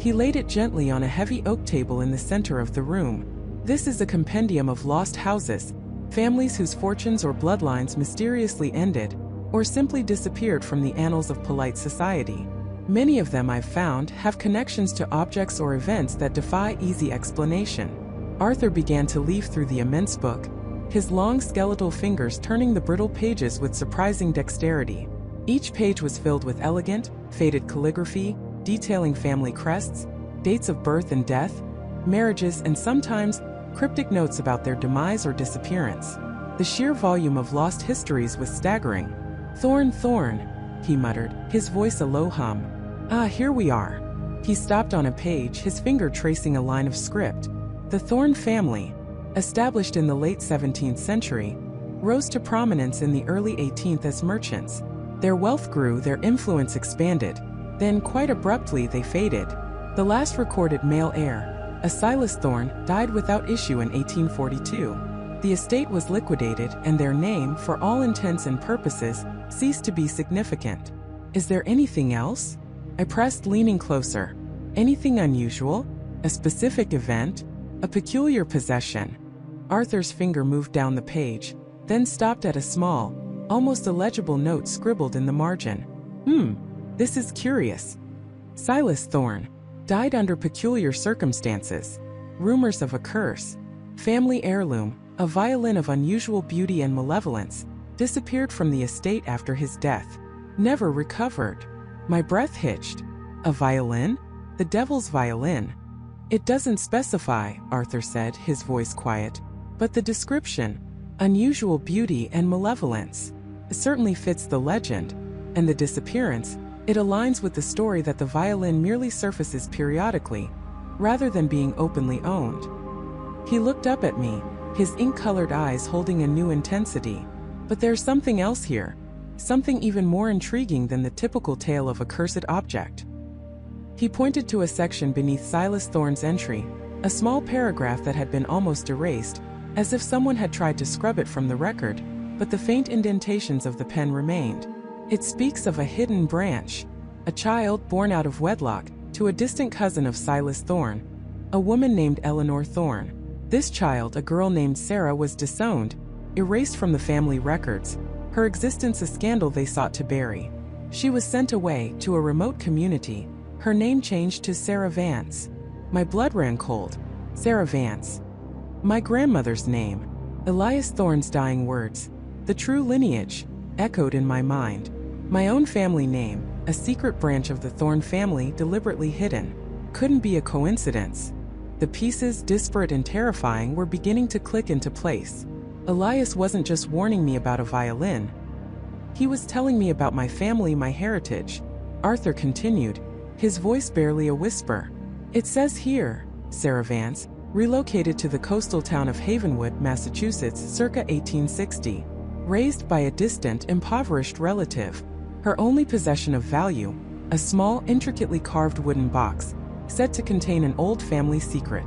He laid it gently on a heavy oak table in the center of the room. This is a compendium of lost houses, families whose fortunes or bloodlines mysteriously ended, or simply disappeared from the annals of polite society. Many of them, I've found, have connections to objects or events that defy easy explanation. Arthur began to leaf through the immense book, his long skeletal fingers turning the brittle pages with surprising dexterity. Each page was filled with elegant, faded calligraphy, detailing family crests, dates of birth and death, marriages, and sometimes cryptic notes about their demise or disappearance. The sheer volume of lost histories was staggering. Thorne, he muttered, his voice a low hum. Ah, here we are. He stopped on a page, his finger tracing a line of script. The Thorne family, established in the late 17th century, rose to prominence in the early 18th as merchants. Their wealth grew, their influence expanded. Then, quite abruptly, they faded. The last recorded male heir, a Silas Thorne, died without issue in 1842. The estate was liquidated, and their name, for all intents and purposes, ceased to be significant. Is there anything else? I pressed, leaning closer. Anything unusual? A specific event? A peculiar possession? Arthur's finger moved down the page, then stopped at a small, almost illegible note scribbled in the margin. This is curious. Silas Thorne died under peculiar circumstances. Rumors of a curse, family heirloom, a violin of unusual beauty and malevolence, disappeared from the estate after his death. never recovered. My breath hitched. A violin? The devil's violin. It doesn't specify, Arthur said, his voice quiet. But the description, unusual beauty and malevolence, certainly fits the legend. And the disappearance, it aligns with the story that the violin merely surfaces periodically, rather than being openly owned. He looked up at me, his ink-colored eyes holding a new intensity. But there's something else here, something even more intriguing than the typical tale of a cursed object. He pointed to a section beneath Silas Thorne's entry, a small paragraph that had been almost erased, as if someone had tried to scrub it from the record, but the faint indentations of the pen remained. It speaks of a hidden branch, a child born out of wedlock to a distant cousin of Silas Thorne, a woman named Eleanor Thorne. This child, a girl named Sarah, was disowned, erased from the family records, her existence a scandal they sought to bury. She was sent away to a remote community, her name changed to Sarah Vance. My blood ran cold. Sarah Vance. My grandmother's name. Elias Thorne's dying words. The true lineage, echoed in my mind. My own family name, a secret branch of the Thorne family deliberately hidden. Couldn't be a coincidence. The pieces, disparate and terrifying, were beginning to click into place. Elias wasn't just warning me about a violin. He was telling me about my family, my heritage. Arthur continued, his voice barely a whisper. It says here, Sarah Vance, relocated to the coastal town of Havenwood, Massachusetts, circa 1860. Raised by a distant, impoverished relative. Her only possession of value, a small, intricately carved wooden box, said to contain an old family secret.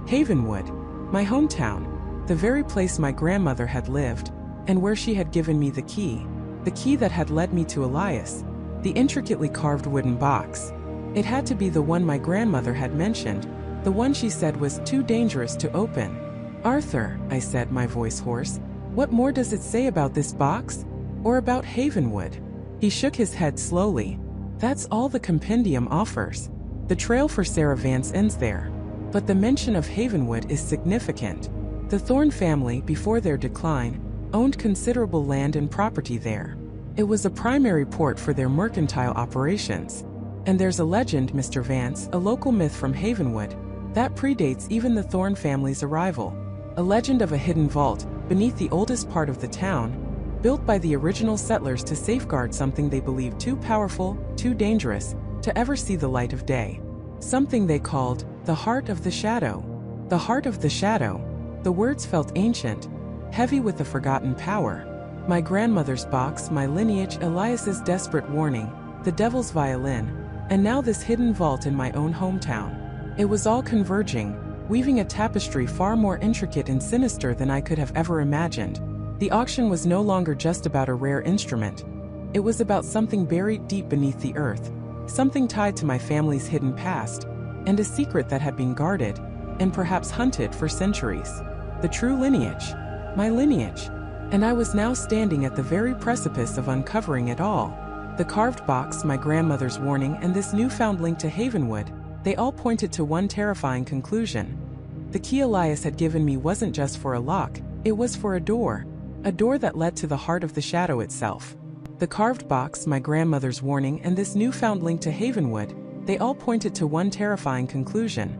Havenwood, my hometown, the very place my grandmother had lived, and where she had given me the key that had led me to Elias, the intricately carved wooden box. It had to be the one my grandmother had mentioned, the one she said was too dangerous to open. Arthur, I said, my voice hoarse, what more does it say about this box? Or about Havenwood? He shook his head slowly. That's all the compendium offers. The trail for Sarah Vance ends there. But the mention of Havenwood is significant. The Thorne family, before their decline, owned considerable land and property there. It was a primary port for their mercantile operations. And there's a legend, Mr. Vance, a local myth from Havenwood, that predates even the Thorne family's arrival. A legend of a hidden vault, beneath the oldest part of the town, built by the original settlers to safeguard something they believed too powerful, too dangerous, to ever see the light of day. Something they called, the Heart of the Shadow. The Heart of the Shadow. The words felt ancient, heavy with a forgotten power. My grandmother's box, my lineage, Elias's desperate warning, the devil's violin, and now this hidden vault in my own hometown. It was all converging, weaving a tapestry far more intricate and sinister than I could have ever imagined. The auction was no longer just about a rare instrument. It was about something buried deep beneath the earth, something tied to my family's hidden past, and a secret that had been guarded, and perhaps hunted for centuries. The true lineage. My lineage. And I was now standing at the very precipice of uncovering it all. The carved box, my grandmother's warning, and this newfound link to Havenwood, they all pointed to one terrifying conclusion. The key Elias had given me wasn't just for a lock, it was for a door that led to the heart of the shadow itself. The carved box, my grandmother's warning, and this newfound link to Havenwood, they all pointed to one terrifying conclusion.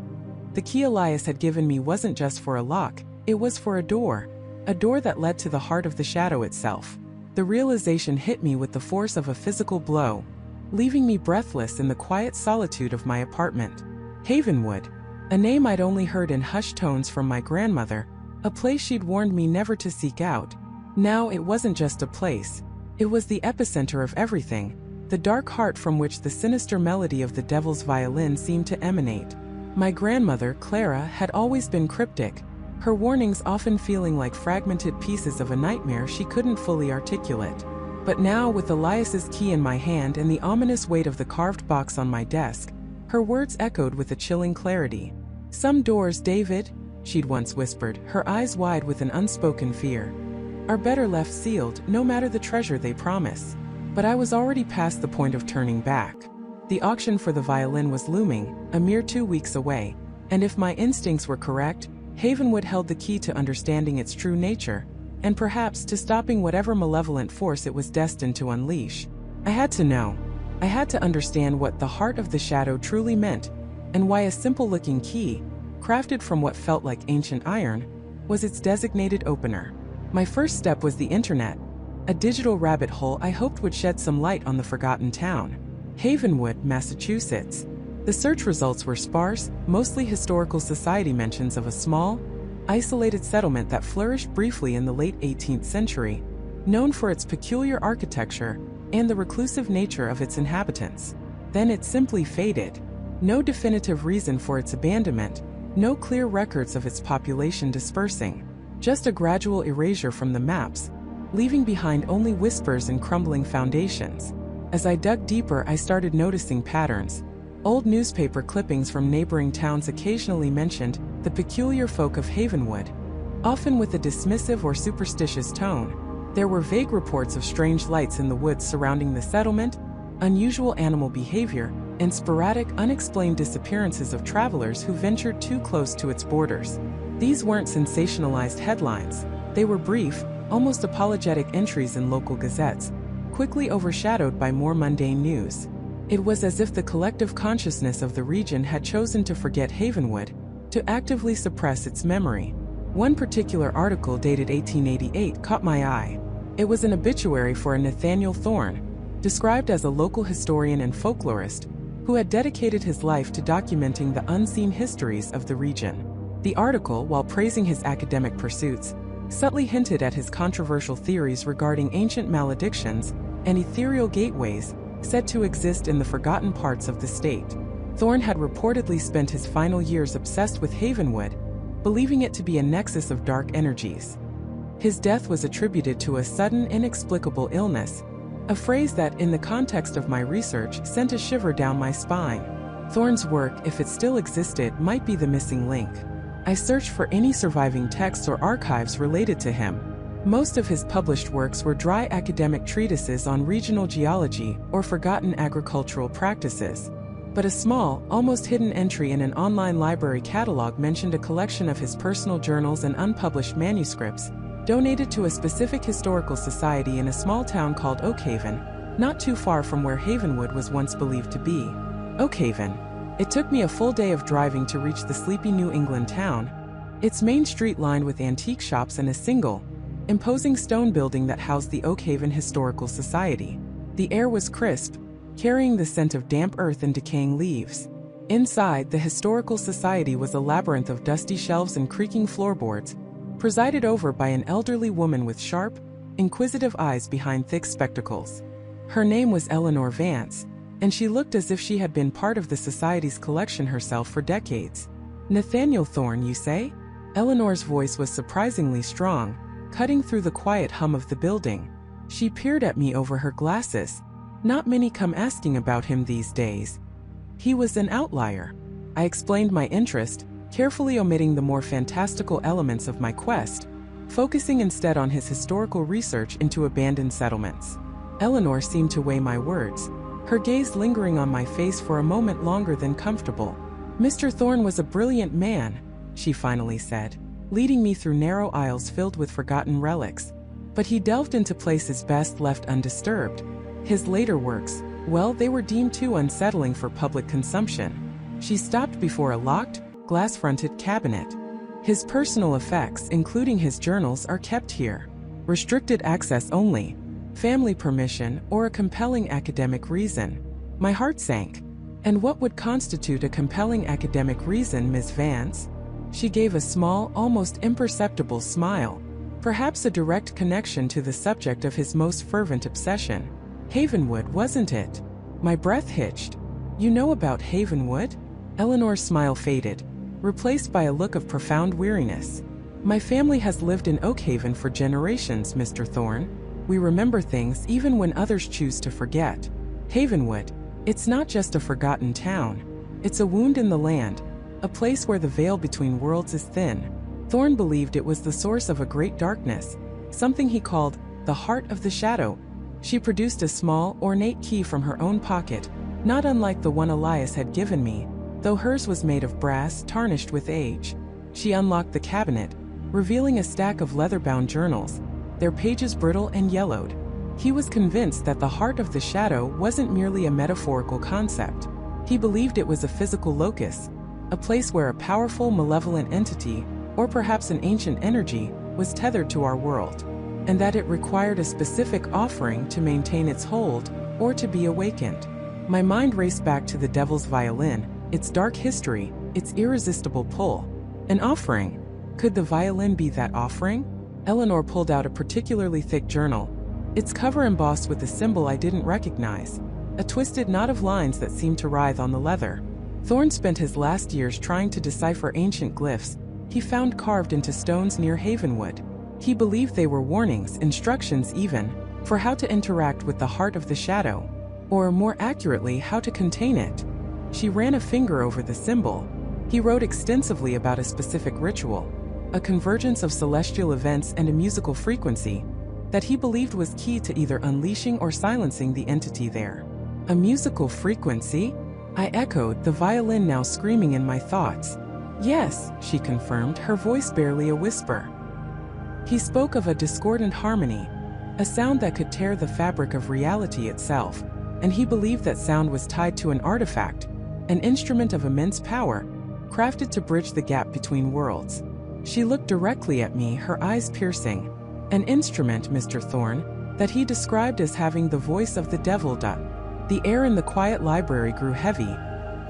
The key Elias had given me wasn't just for a lock, it was for a door that led to the heart of the shadow itself. The realization hit me with the force of a physical blow, leaving me breathless in the quiet solitude of my apartment. Havenwood, a name I'd only heard in hushed tones from my grandmother, a place she'd warned me never to seek out. Now it wasn't just a place, it was the epicenter of everything, the dark heart from which the sinister melody of the devil's violin seemed to emanate. My grandmother, Clara, had always been cryptic, her warnings often feeling like fragmented pieces of a nightmare she couldn't fully articulate. But now, with Elias's key in my hand and the ominous weight of the carved box on my desk, her words echoed with a chilling clarity. Some doors, David, she'd once whispered, her eyes wide with an unspoken fear, are better left sealed, no matter the treasure they promise. But I was already past the point of turning back. The auction for the violin was looming, a mere 2 weeks away, and if my instincts were correct, Havenwood held the key to understanding its true nature, and perhaps to stopping whatever malevolent force it was destined to unleash. I had to know. I had to understand what the heart of the shadow truly meant, and why a simple-looking key, crafted from what felt like ancient iron, was its designated opener. My first step was the internet, a digital rabbit hole I hoped would shed some light on the forgotten town. Havenwood, Massachusetts. The search results were sparse, mostly historical society mentions of a small, isolated settlement that flourished briefly in the late 18th century, known for its peculiar architecture and the reclusive nature of its inhabitants. Then it simply faded. No definitive reason for its abandonment, no clear records of its population dispersing, just a gradual erasure from the maps, leaving behind only whispers and crumbling foundations. As I dug deeper, I started noticing patterns. Old newspaper clippings from neighboring towns occasionally mentioned the peculiar folk of Havenwood, often with a dismissive or superstitious tone. There were vague reports of strange lights in the woods surrounding the settlement, unusual animal behavior, and sporadic, unexplained disappearances of travelers who ventured too close to its borders. These weren't sensationalized headlines. They were brief, almost apologetic entries in local gazettes, quickly overshadowed by more mundane news. It was as if the collective consciousness of the region had chosen to forget Havenwood, to actively suppress its memory. One particular article dated 1888 caught my eye. It was an obituary for a Nathaniel Thorne, described as a local historian and folklorist, who had dedicated his life to documenting the unseen histories of the region. The article, while praising his academic pursuits, subtly hinted at his controversial theories regarding ancient maledictions and ethereal gateways said to exist in the forgotten parts of the state. Thorne had reportedly spent his final years obsessed with Havenwood, believing it to be a nexus of dark energies. His death was attributed to a sudden, inexplicable illness, a phrase that, in the context of my research, sent a shiver down my spine. Thorne's work, if it still existed, might be the missing link. I searched for any surviving texts or archives related to him. Most of his published works were dry academic treatises on regional geology or forgotten agricultural practices. But a small, almost hidden entry in an online library catalog mentioned a collection of his personal journals and unpublished manuscripts, donated to a specific historical society in a small town called Oakhaven, not too far from where Havenwood was once believed to be. Oakhaven. It took me a full day of driving to reach the sleepy New England town, its main street lined with antique shops and a single, imposing stone building that housed the Oakhaven Historical Society. The air was crisp, carrying the scent of damp earth and decaying leaves. Inside, the Historical Society was a labyrinth of dusty shelves and creaking floorboards, presided over by an elderly woman with sharp, inquisitive eyes behind thick spectacles. Her name was Eleanor Vance, and she looked as if she had been part of the Society's collection herself for decades. Nathaniel Thorne, you say? Eleanor's voice was surprisingly strong, cutting through the quiet hum of the building. She peered at me over her glasses. Not many come asking about him these days. He was an outlier. I explained my interest, carefully omitting the more fantastical elements of my quest, focusing instead on his historical research into abandoned settlements. Eleanor seemed to weigh my words, her gaze lingering on my face for a moment longer than comfortable. Mr. Thorne was a brilliant man, she finally said, leading me through narrow aisles filled with forgotten relics. But he delved into places best left undisturbed. His later works, well, they were deemed too unsettling for public consumption. She stopped before a locked, glass-fronted cabinet. His personal effects, including his journals, are kept here. Restricted access only, family permission, or a compelling academic reason. My heart sank. And what would constitute a compelling academic reason, Miss Vance? She gave a small, almost imperceptible smile. Perhaps a direct connection to the subject of his most fervent obsession. Havenwood, wasn't it? My breath hitched. You know about Havenwood? Eleanor's smile faded, replaced by a look of profound weariness. My family has lived in Oakhaven for generations, Mr. Thorne. We remember things even when others choose to forget. Havenwood, it's not just a forgotten town. It's a wound in the land, a place where the veil between worlds is thin. Thorne believed it was the source of a great darkness, something he called the heart of the shadow. She produced a small, ornate key from her own pocket, not unlike the one Elias had given me, though hers was made of brass tarnished with age. She unlocked the cabinet, revealing a stack of leather-bound journals, their pages brittle and yellowed. He was convinced that the heart of the shadow wasn't merely a metaphorical concept. He believed it was a physical locus, a place where a powerful, malevolent entity, or perhaps an ancient energy, was tethered to our world, and that it required a specific offering to maintain its hold or to be awakened. My mind raced back to the devil's violin, its dark history, its irresistible pull. An offering? Could the violin be that offering? Eleanor pulled out a particularly thick journal, its cover embossed with a symbol I didn't recognize, a twisted knot of lines that seemed to writhe on the leather. Thorne spent his last years trying to decipher ancient glyphs he found carved into stones near Havenwood. He believed they were warnings, instructions even, for how to interact with the heart of the shadow, or more accurately, how to contain it. She ran a finger over the symbol. He wrote extensively about a specific ritual, a convergence of celestial events and a musical frequency that he believed was key to either unleashing or silencing the entity there. A musical frequency? I echoed, the violin now screaming in my thoughts. Yes, she confirmed, her voice barely a whisper. He spoke of a discordant harmony, a sound that could tear the fabric of reality itself, and he believed that sound was tied to an artifact, an instrument of immense power, crafted to bridge the gap between worlds. She looked directly at me, her eyes piercing. An instrument, Mr. Thorne, that he described as having the voice of the devil. The air in the quiet library grew heavy,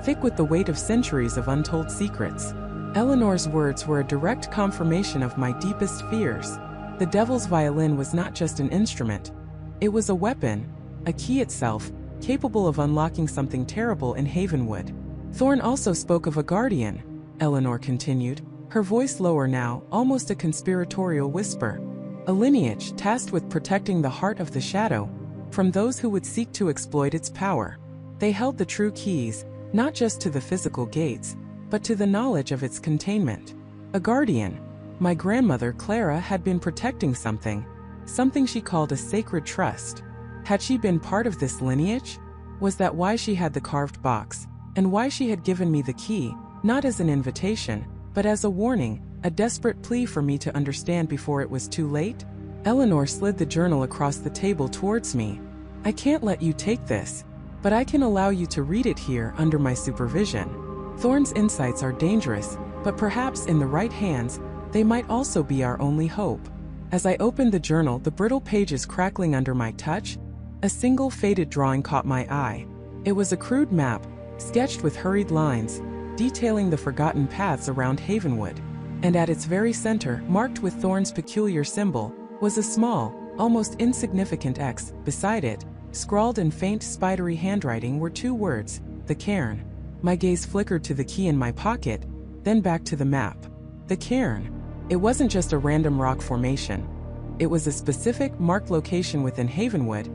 thick with the weight of centuries of untold secrets. Eleanor's words were a direct confirmation of my deepest fears. The devil's violin was not just an instrument. It was a weapon, a key itself, capable of unlocking something terrible in Havenwood. Thorne also spoke of a guardian, Eleanor continued, her voice lower now, almost a conspiratorial whisper. A lineage tasked with protecting the heart of the shadow from those who would seek to exploit its power. They held the true keys, not just to the physical gates, but to the knowledge of its containment. A guardian. My grandmother, Clara, had been protecting something she called a sacred trust. Had she been part of this lineage? Was that why she had the carved box, and why she had given me the key, not as an invitation, but as a warning, a desperate plea for me to understand before it was too late? Eleanor slid the journal across the table towards me. I can't let you take this, but I can allow you to read it here under my supervision. Thorne's insights are dangerous, but perhaps in the right hands, they might also be our only hope. As I opened the journal, the brittle pages crackling under my touch, a single faded drawing caught my eye. It was a crude map, sketched with hurried lines, detailing the forgotten paths around Havenwood. And at its very center, marked with Thorne's peculiar symbol, was a small, almost insignificant X. Beside it, scrawled in faint, spidery handwriting, were two words, the cairn. My gaze flickered to the key in my pocket, then back to the map. The cairn. It wasn't just a random rock formation. It was a specific, marked location within Havenwood,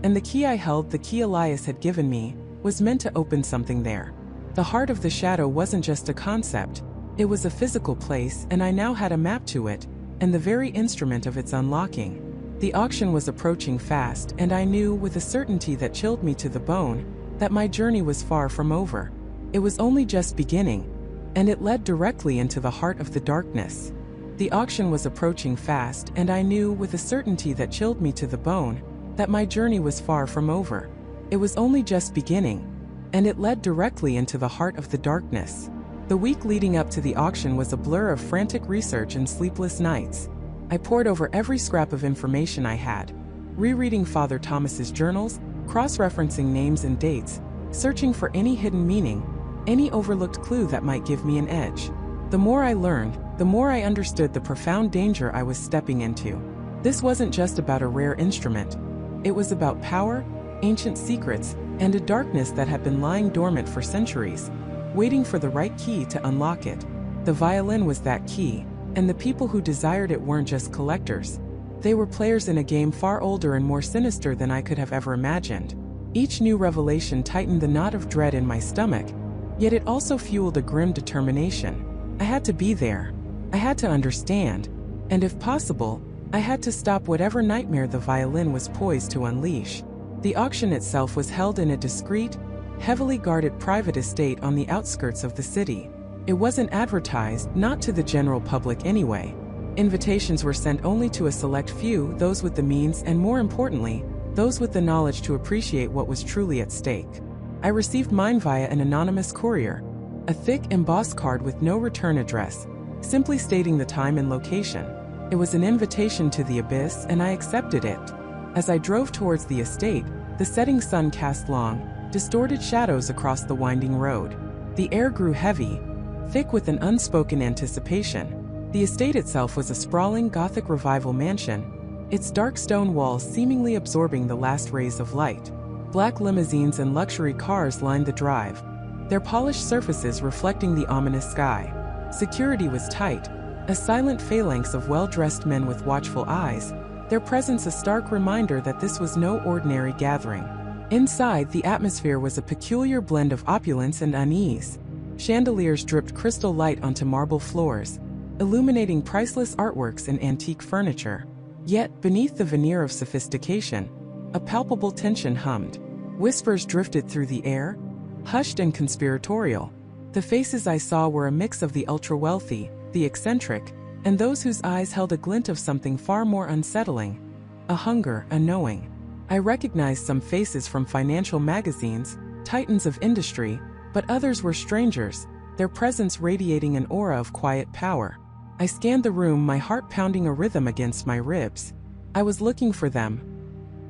and the key I held, the key Elias had given me, was meant to open something there. The heart of the shadow wasn't just a concept. It was a physical place, and I now had a map to it, and the very instrument of its unlocking. The auction was approaching fast, and I knew, with a certainty that chilled me to the bone, that my journey was far from over. It was only just beginning, and it led directly into the heart of the darkness. The auction was approaching fast, and I knew, with a certainty that chilled me to the bone, that my journey was far from over. It was only just beginning, and it led directly into the heart of the darkness. The week leading up to the auction was a blur of frantic research and sleepless nights. I pored over every scrap of information I had, rereading Father Thomas's journals, cross-referencing names and dates, searching for any hidden meaning, any overlooked clue that might give me an edge. The more I learned, the more I understood the profound danger I was stepping into. This wasn't just about a rare instrument. It was about power, ancient secrets, and a darkness that had been lying dormant for centuries, waiting for the right key to unlock it. The violin was that key, and the people who desired it weren't just collectors. They were players in a game far older and more sinister than I could have ever imagined. Each new revelation tightened the knot of dread in my stomach, yet it also fueled a grim determination. I had to be there. I had to understand, and if possible, I had to stop whatever nightmare the violin was poised to unleash. The auction itself was held in a discreet, heavily guarded private estate on the outskirts of the city. It wasn't advertised, not to the general public anyway. Invitations were sent only to a select few, those with the means and, more importantly, those with the knowledge to appreciate what was truly at stake. I received mine via an anonymous courier, a thick, embossed card with no return address, simply stating the time and location. It was an invitation to the abyss, and I accepted it. As I drove towards the estate, the setting sun cast long, distorted shadows across the winding road. The air grew heavy, thick with an unspoken anticipation. The estate itself was a sprawling Gothic Revival mansion, its dark stone walls seemingly absorbing the last rays of light. Black limousines and luxury cars lined the drive, their polished surfaces reflecting the ominous sky. Security was tight, a silent phalanx of well-dressed men with watchful eyes, their presence a stark reminder that this was no ordinary gathering. Inside, the atmosphere was a peculiar blend of opulence and unease. Chandeliers dripped crystal light onto marble floors, illuminating priceless artworks and antique furniture. Yet, beneath the veneer of sophistication, a palpable tension hummed. Whispers drifted through the air, hushed and conspiratorial. The faces I saw were a mix of the ultra-wealthy, the eccentric, and those whose eyes held a glint of something far more unsettling, a hunger, a knowing. I recognized some faces from financial magazines, titans of industry, but others were strangers, their presence radiating an aura of quiet power. I scanned the room, my heart pounding a rhythm against my ribs. I was looking for them.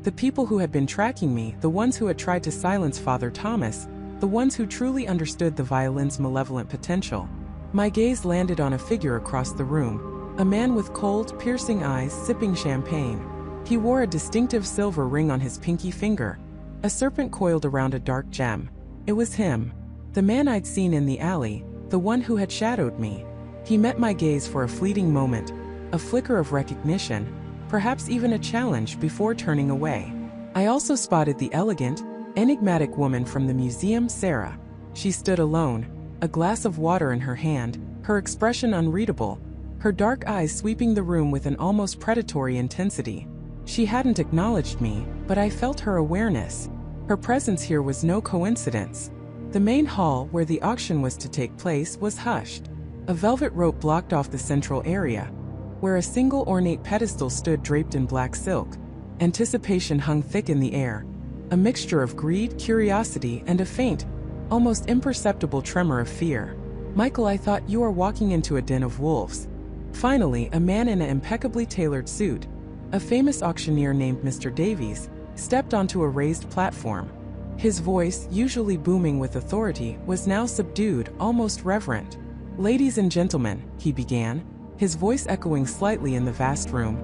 The people who had been tracking me, the ones who had tried to silence Father Thomas, the ones who truly understood the violin's malevolent potential. My gaze landed on a figure across the room, a man with cold, piercing eyes sipping champagne. He wore a distinctive silver ring on his pinky finger, a serpent coiled around a dark gem. It was him, the man I'd seen in the alley, the one who had shadowed me. He met my gaze for a fleeting moment, a flicker of recognition, perhaps even a challenge before turning away. I also spotted the elegant, enigmatic woman from the museum, Sarah. She stood alone, a glass of water in her hand, her expression unreadable, her dark eyes sweeping the room with an almost predatory intensity. She hadn't acknowledged me, but I felt her awareness. Her presence here was no coincidence. The main hall, where the auction was to take place, was hushed. A velvet rope blocked off the central area, where a single ornate pedestal stood draped in black silk. Anticipation hung thick in the air, a mixture of greed, curiosity, and a faint, almost imperceptible tremor of fear. "Michael, I thought you were walking into a den of wolves." Finally, a man in an impeccably tailored suit, a famous auctioneer named Mr. Davies, stepped onto a raised platform. His voice, usually booming with authority, was now subdued, almost reverent. "Ladies and gentlemen," he began, his voice echoing slightly in the vast room,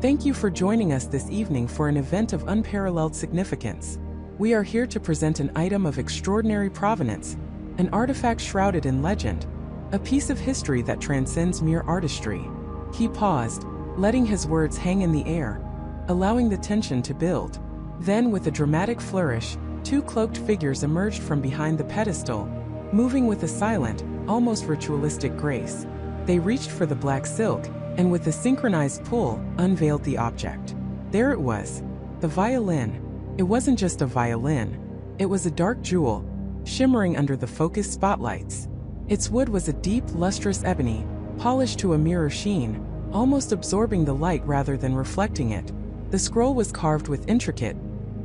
"thank you for joining us this evening for an event of unparalleled significance. We are here to present an item of extraordinary provenance, an artifact shrouded in legend, a piece of history that transcends mere artistry." He paused, letting his words hang in the air, allowing the tension to build. Then, with a dramatic flourish, two cloaked figures emerged from behind the pedestal, moving with a silent, almost ritualistic grace. They reached for the black silk, and with a synchronized pull, unveiled the object. There it was, the violin. It wasn't just a violin. It was a dark jewel, shimmering under the focused spotlights. Its wood was a deep, lustrous ebony, polished to a mirror sheen, almost absorbing the light rather than reflecting it. The scroll was carved with intricate,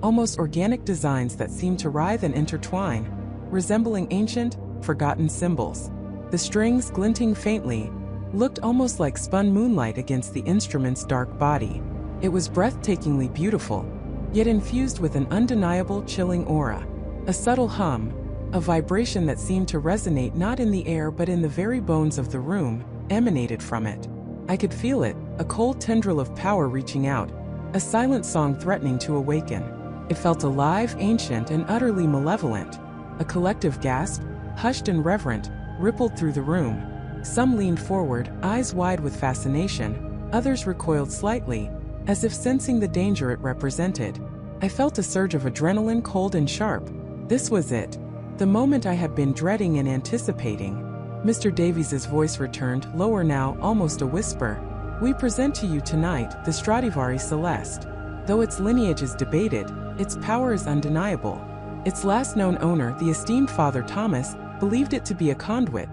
almost organic designs that seemed to writhe and intertwine, resembling ancient, forgotten symbols. The strings, glinting faintly, looked almost like spun moonlight against the instrument's dark body. It was breathtakingly beautiful, yet infused with an undeniable, chilling aura. A subtle hum, a vibration that seemed to resonate not in the air but in the very bones of the room, emanated from it. I could feel it, a cold tendril of power reaching out, a silent song threatening to awaken. It felt alive, ancient, and utterly malevolent. A collective gasp, hushed and reverent, rippled through the room. Some leaned forward, eyes wide with fascination, others recoiled slightly, as if sensing the danger it represented. I felt a surge of adrenaline, cold and sharp. This was it. The moment I had been dreading and anticipating. Mr. Davies's voice returned, lower now, almost a whisper. "We present to you tonight the Stradivari Celeste. Though its lineage is debated, its power is undeniable. Its last known owner, the esteemed Father Thomas, believed it to be a conduit,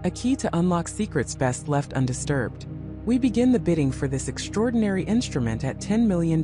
a key to unlock secrets best left undisturbed. We begin the bidding for this extraordinary instrument at $10 million.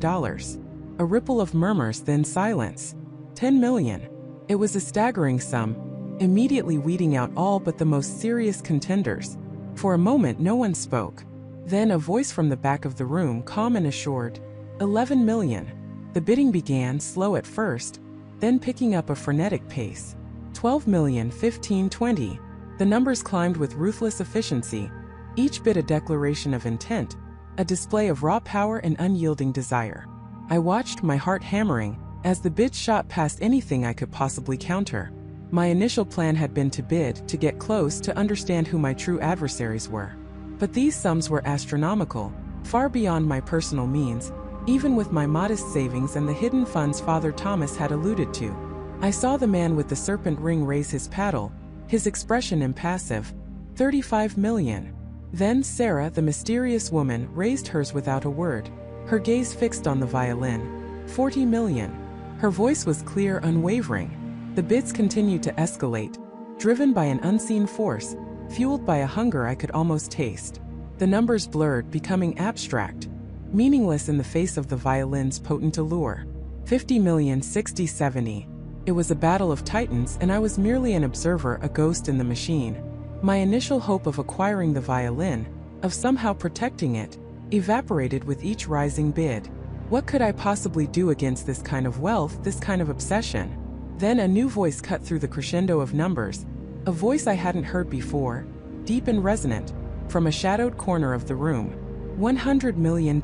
A ripple of murmurs, then silence. 10 million. It was a staggering sum, immediately weeding out all but the most serious contenders. For a moment no one spoke. Then a voice from the back of the room, calm and assured. 11 million. The bidding began, slow at first, then picking up a frenetic pace. 12 million, 15, 20. The numbers climbed with ruthless efficiency, each bid a declaration of intent, a display of raw power and unyielding desire. I watched, my heart hammering, as the bids shot past anything I could possibly counter. My initial plan had been to bid, to get close, to understand who my true adversaries were. But these sums were astronomical, far beyond my personal means, even with my modest savings and the hidden funds Father Thomas had alluded to. I saw the man with the serpent ring raise his paddle, his expression impassive. 35 million. Then Sarah, the mysterious woman, raised hers without a word, her gaze fixed on the violin. 40 million. Her voice was clear, unwavering. The bids continued to escalate, driven by an unseen force, fueled by a hunger I could almost taste. The numbers blurred, becoming abstract, meaningless in the face of the violin's potent allure. 50 million, 60, 70. It was a battle of titans, and I was merely an observer, a ghost in the machine. My initial hope of acquiring the violin, of somehow protecting it, evaporated with each rising bid. What could I possibly do against this kind of wealth, this kind of obsession? Then a new voice cut through the crescendo of numbers, a voice I hadn't heard before, deep and resonant, from a shadowed corner of the room. $100 million.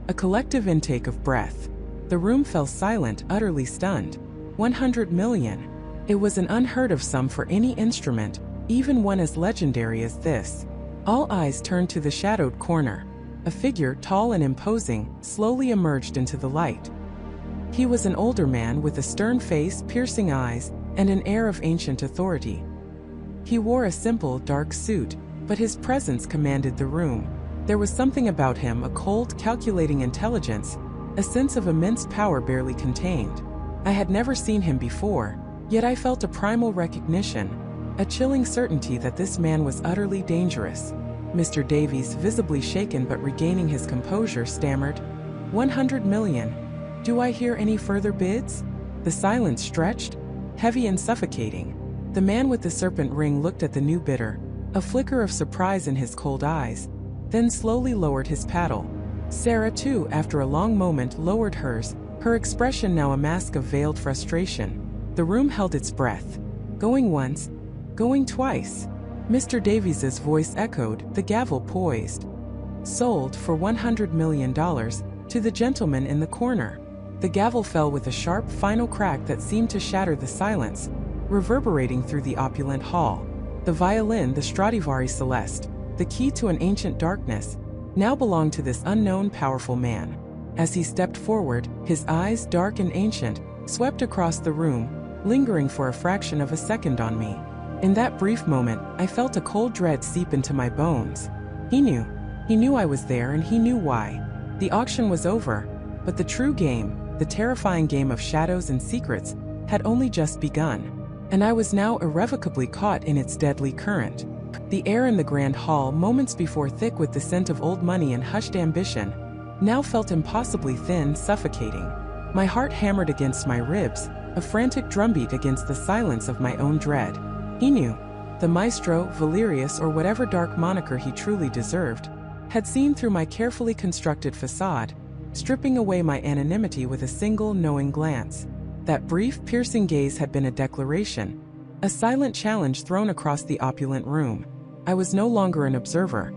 A collective intake of breath. The room fell silent, utterly stunned. 100 million. It was an unheard of sum for any instrument, even one as legendary as this. All eyes turned to the shadowed corner. A figure, tall and imposing, slowly emerged into the light. He was an older man with a stern face, piercing eyes, and an air of ancient authority. He wore a simple, dark suit, but his presence commanded the room. There was something about him, a cold, calculating intelligence, a sense of immense power barely contained. I had never seen him before, yet I felt a primal recognition, a chilling certainty that this man was utterly dangerous. Mr. Davies, visibly shaken but regaining his composure, stammered, 100 million. Do I hear any further bids? The silence stretched, heavy and suffocating. The man with the serpent ring looked at the new bidder, a flicker of surprise in his cold eyes, then slowly lowered his paddle. Sarah, too, after a long moment, lowered hers, her expression now a mask of veiled frustration. The room held its breath. Going once, going twice. Mr. Davies's voice echoed, the gavel poised. Sold for $100 million to the gentleman in the corner. The gavel fell with a sharp, final crack that seemed to shatter the silence, reverberating through the opulent hall. The violin, the Stradivari Celeste, the key to an ancient darkness, now belonged to this unknown, powerful man. As he stepped forward, his eyes, dark and ancient, swept across the room, lingering for a fraction of a second on me. In that brief moment, I felt a cold dread seep into my bones. He knew I was there, and he knew why. The auction was over, but the true game, the terrifying game of shadows and secrets, had only just begun. And I was now irrevocably caught in its deadly current. The air in the grand hall, moments before thick with the scent of old money and hushed ambition, now felt impossibly thin, suffocating. My heart hammered against my ribs, a frantic drumbeat against the silence of my own dread. He knew. The maestro, Valerius, or whatever dark moniker he truly deserved, had seen through my carefully constructed facade, stripping away my anonymity with a single, knowing glance. That brief, piercing gaze had been a declaration, a silent challenge thrown across the opulent room. I was no longer an observer.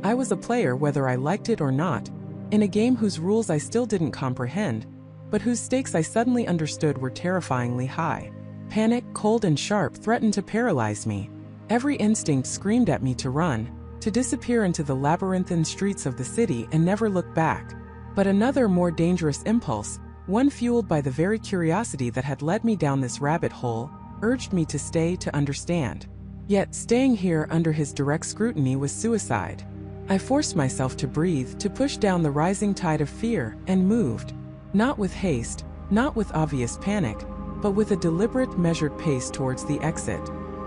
I was a player, whether I liked it or not, in a game whose rules I still didn't comprehend, but whose stakes I suddenly understood were terrifyingly high. Panic, cold and sharp, threatened to paralyze me. Every instinct screamed at me to run, to disappear into the labyrinthine streets of the city and never look back. But another, more dangerous impulse, one fueled by the very curiosity that had led me down this rabbit hole, urged me to stay, to understand. Yet staying here under his direct scrutiny was suicide. I forced myself to breathe, to push down the rising tide of fear, and moved. Not with haste, not with obvious panic, but with a deliberate, measured pace towards the exit.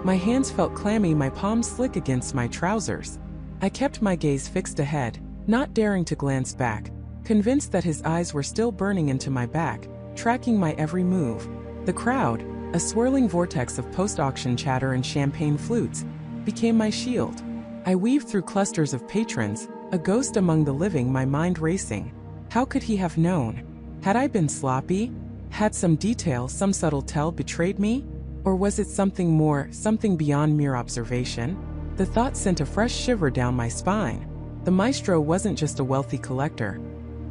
My hands felt clammy, my palms slick against my trousers. I kept my gaze fixed ahead, not daring to glance back, convinced that his eyes were still burning into my back, tracking my every move. The crowd, a swirling vortex of post-auction chatter and champagne flutes, became my shield. I weaved through clusters of patrons, a ghost among the living, my mind racing. How could he have known? Had I been sloppy? Had some detail, some subtle tell betrayed me? Or was it something more, something beyond mere observation? The thought sent a fresh shiver down my spine. The maestro wasn't just a wealthy collector.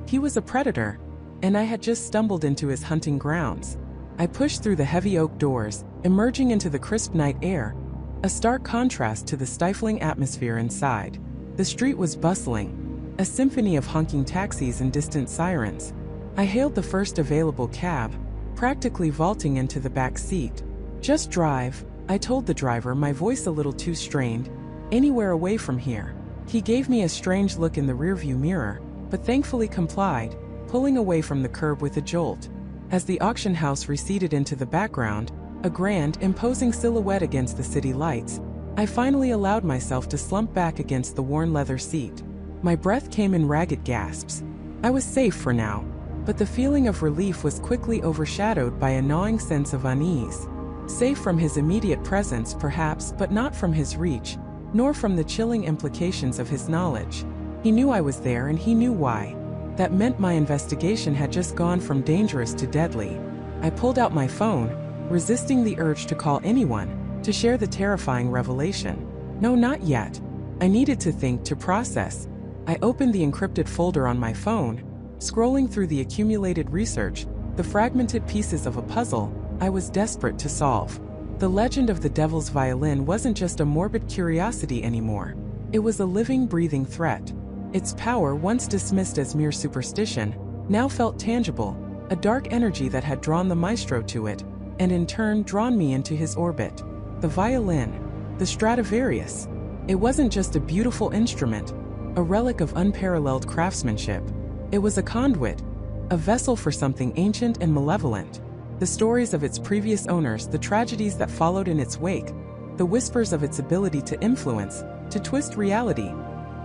He was a predator, and I had just stumbled into his hunting grounds. I pushed through the heavy oak doors, emerging into the crisp night air, a stark contrast to the stifling atmosphere inside. The street was bustling, a symphony of honking taxis and distant sirens. I hailed the first available cab, practically vaulting into the back seat. "Just drive," I told the driver, my voice a little too strained. "Anywhere away from here." He gave me a strange look in the rearview mirror, but thankfully complied, pulling away from the curb with a jolt. As the auction house receded into the background, a grand, imposing silhouette against the city lights, I finally allowed myself to slump back against the worn leather seat. My breath came in ragged gasps. I was safe for now, but the feeling of relief was quickly overshadowed by a gnawing sense of unease. Safe from his immediate presence, perhaps, but not from his reach, nor from the chilling implications of his knowledge. He knew I was there, and he knew why. That meant my investigation had just gone from dangerous to deadly. I pulled out my phone, resisting the urge to call anyone, to share the terrifying revelation. No, not yet. I needed to think, to process. I opened the encrypted folder on my phone, scrolling through the accumulated research, the fragmented pieces of a puzzle I was desperate to solve. The legend of the devil's violin wasn't just a morbid curiosity anymore. It was a living, breathing threat. Its power, once dismissed as mere superstition, now felt tangible, a dark energy that had drawn the maestro to it, and in turn drawn me into his orbit. The violin, the Stradivarius. It wasn't just a beautiful instrument, a relic of unparalleled craftsmanship. It was a conduit, a vessel for something ancient and malevolent. The stories of its previous owners, the tragedies that followed in its wake, the whispers of its ability to influence, to twist reality,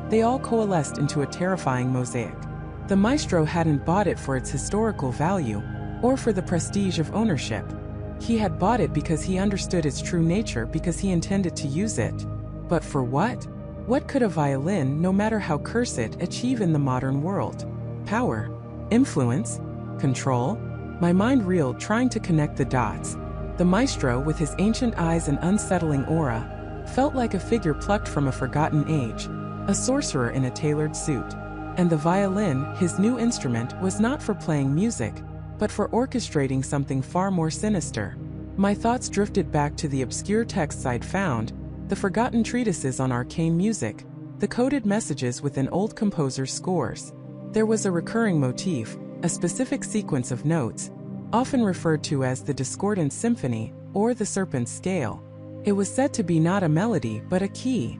they all coalesced into a terrifying mosaic. The maestro hadn't bought it for its historical value, or for the prestige of ownership. He had bought it because he understood its true nature, because he intended to use it. But for what? What could a violin, no matter how cursed, achieve in the modern world? Power? Influence? Control? My mind reeled, trying to connect the dots. The maestro, with his ancient eyes and unsettling aura, felt like a figure plucked from a forgotten age, a sorcerer in a tailored suit. And the violin, his new instrument, was not for playing music, but for orchestrating something far more sinister. My thoughts drifted back to the obscure texts I'd found, the forgotten treatises on arcane music, the coded messages within old composers' scores. There was a recurring motif, a specific sequence of notes, often referred to as the discordant symphony or the serpent's scale. It was said to be not a melody but a key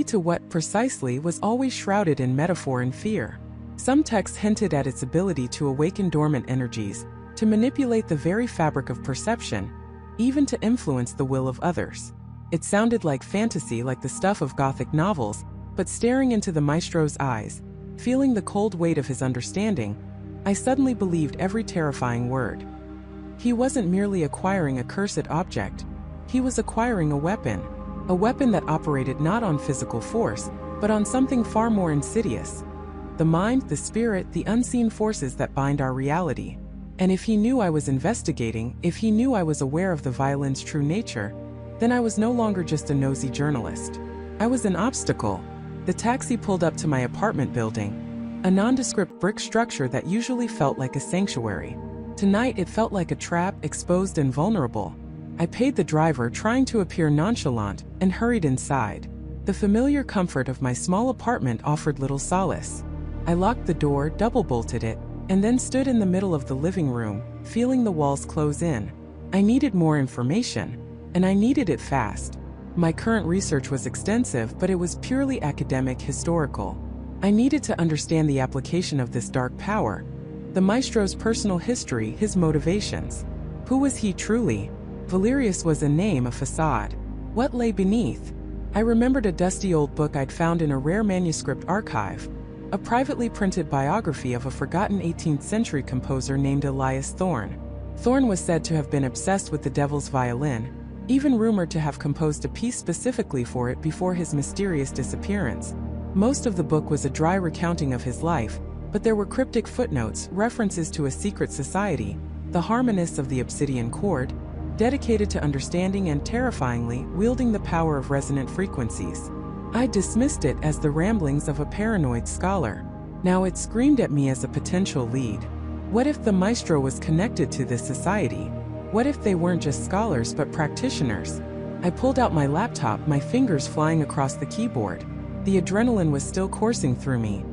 to what precisely was always shrouded in metaphor and fear. Some texts hinted at its ability to awaken dormant energies, to manipulate the very fabric of perception, even to influence the will of others. It sounded like fantasy, like the stuff of Gothic novels, but staring into the maestro's eyes, feeling the cold weight of his understanding, I suddenly believed every terrifying word. He wasn't merely acquiring a cursed object. He was acquiring a weapon that operated not on physical force, but on something far more insidious. The mind, the spirit, the unseen forces that bind our reality. And if he knew I was investigating, if he knew I was aware of the violin's true nature, then I was no longer just a nosy journalist. I was an obstacle. The taxi pulled up to my apartment building, a nondescript brick structure that usually felt like a sanctuary. Tonight it felt like a trap, exposed and vulnerable. I paid the driver, trying to appear nonchalant, and hurried inside. The familiar comfort of my small apartment offered little solace. I locked the door, double-bolted it, and then stood in the middle of the living room, feeling the walls close in. I needed more information, and I needed it fast. My current research was extensive, but it was purely academic, historical. I needed to understand the application of this dark power, the maestro's personal history, his motivations. Who was he truly? Valerius was a name, a facade. What lay beneath? I remembered a dusty old book I'd found in a rare manuscript archive, a privately printed biography of a forgotten 18th century composer named Elias Thorne. Thorne was said to have been obsessed with the devil's violin, even rumored to have composed a piece specifically for it before his mysterious disappearance. Most of the book was a dry recounting of his life, but there were cryptic footnotes, references to a secret society, the harmonists of the obsidian chord, dedicated to understanding and terrifyingly wielding the power of resonant frequencies. I dismissed it as the ramblings of a paranoid scholar. Now it screamed at me as a potential lead. What if the maestro was connected to this society? What if they weren't just scholars but practitioners? I pulled out my laptop, my fingers flying across the keyboard. The adrenaline was still coursing through me,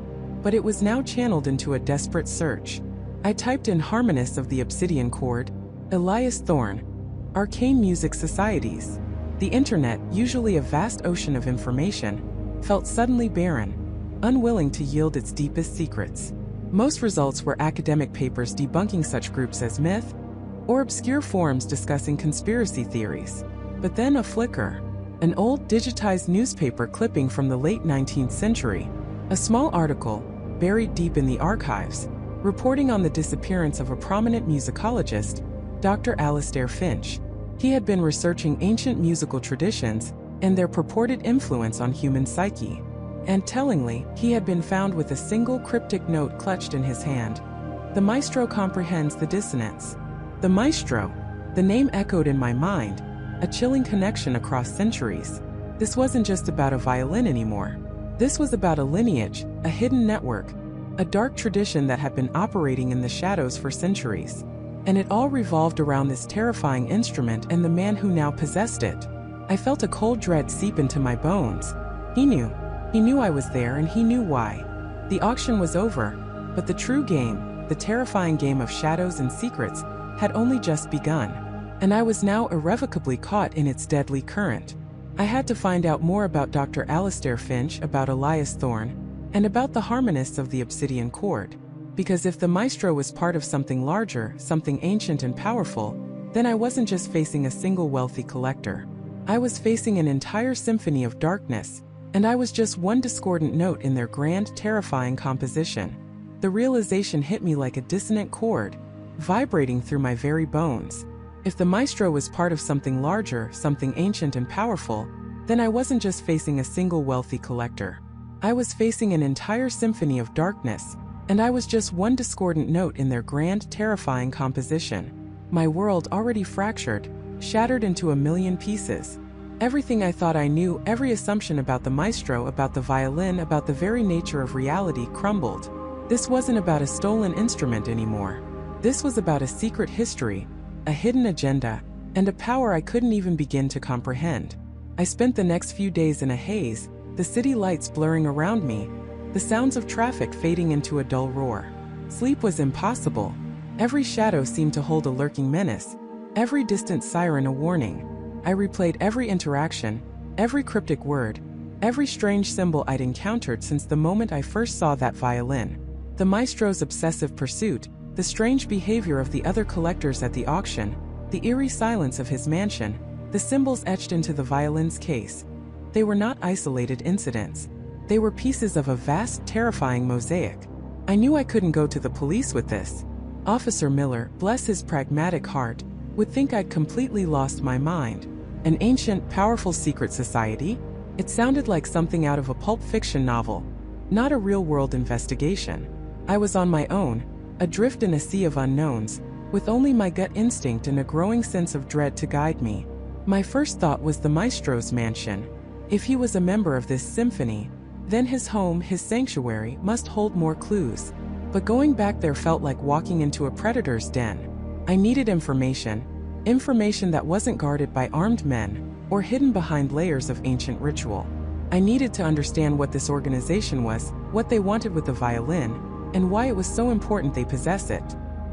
but it was now channeled into a desperate search. I typed in harmonists of the obsidian chord, Elias Thorne, arcane music societies. The internet, usually a vast ocean of information, felt suddenly barren, unwilling to yield its deepest secrets. Most results were academic papers debunking such groups as myth, or obscure forums discussing conspiracy theories. But then a flicker. An old digitized newspaper clipping from the late 19th century. A small article, buried deep in the archives, reporting on the disappearance of a prominent musicologist, Dr. Alastair Finch. He had been researching ancient musical traditions and their purported influence on human psyche. And tellingly, he had been found with a single cryptic note clutched in his hand. The maestro comprehends the dissonance. The maestro, the name echoed in my mind, a chilling connection across centuries. This wasn't just about a violin anymore. This was about a lineage, a hidden network, a dark tradition that had been operating in the shadows for centuries. And it all revolved around this terrifying instrument and the man who now possessed it. I felt a cold dread seep into my bones. He knew I was there, and he knew why. The auction was over, but the true game, the terrifying game of shadows and secrets, had only just begun. And I was now irrevocably caught in its deadly current. I had to find out more about Dr. Alastair Finch, about Elias Thorne, and about the harmonists of the obsidian chord. Because if the maestro was part of something larger, something ancient and powerful, then I wasn't just facing a single wealthy collector. I was facing an entire symphony of darkness, and I was just one discordant note in their grand, terrifying composition. The realization hit me like a dissonant chord, vibrating through my very bones. If the maestro was part of something larger, something ancient and powerful, then I wasn't just facing a single wealthy collector. I was facing an entire symphony of darkness, and I was just one discordant note in their grand, terrifying composition. My world already fractured, shattered into a million pieces. Everything I thought I knew, every assumption about the maestro, about the violin, about the very nature of reality crumbled. This wasn't about a stolen instrument anymore. This was about a secret history, a hidden agenda, and a power I couldn't even begin to comprehend. I spent the next few days in a haze, the city lights blurring around me, the sounds of traffic fading into a dull roar. Sleep was impossible. Every shadow seemed to hold a lurking menace, every distant siren a warning. I replayed every interaction, every cryptic word, every strange symbol I'd encountered since the moment I first saw that violin. The maestro's obsessive pursuit, the strange behavior of the other collectors at the auction, the eerie silence of his mansion, the symbols etched into the violin's case. They were not isolated incidents. They were pieces of a vast, terrifying mosaic. I knew I couldn't go to the police with this. Officer Miller, bless his pragmatic heart, would think I'd completely lost my mind. An ancient, powerful secret society? It sounded like something out of a pulp fiction novel, not a real-world investigation. I was on my own, adrift in a sea of unknowns, with only my gut instinct and a growing sense of dread to guide me. My first thought was the maestro's mansion. If he was a member of this symphony, then his home, his sanctuary, must hold more clues. But going back there felt like walking into a predator's den. I needed information that wasn't guarded by armed men or hidden behind layers of ancient ritual. I needed to understand what this organization was, what they wanted with the violin, and why it was so important they possess it.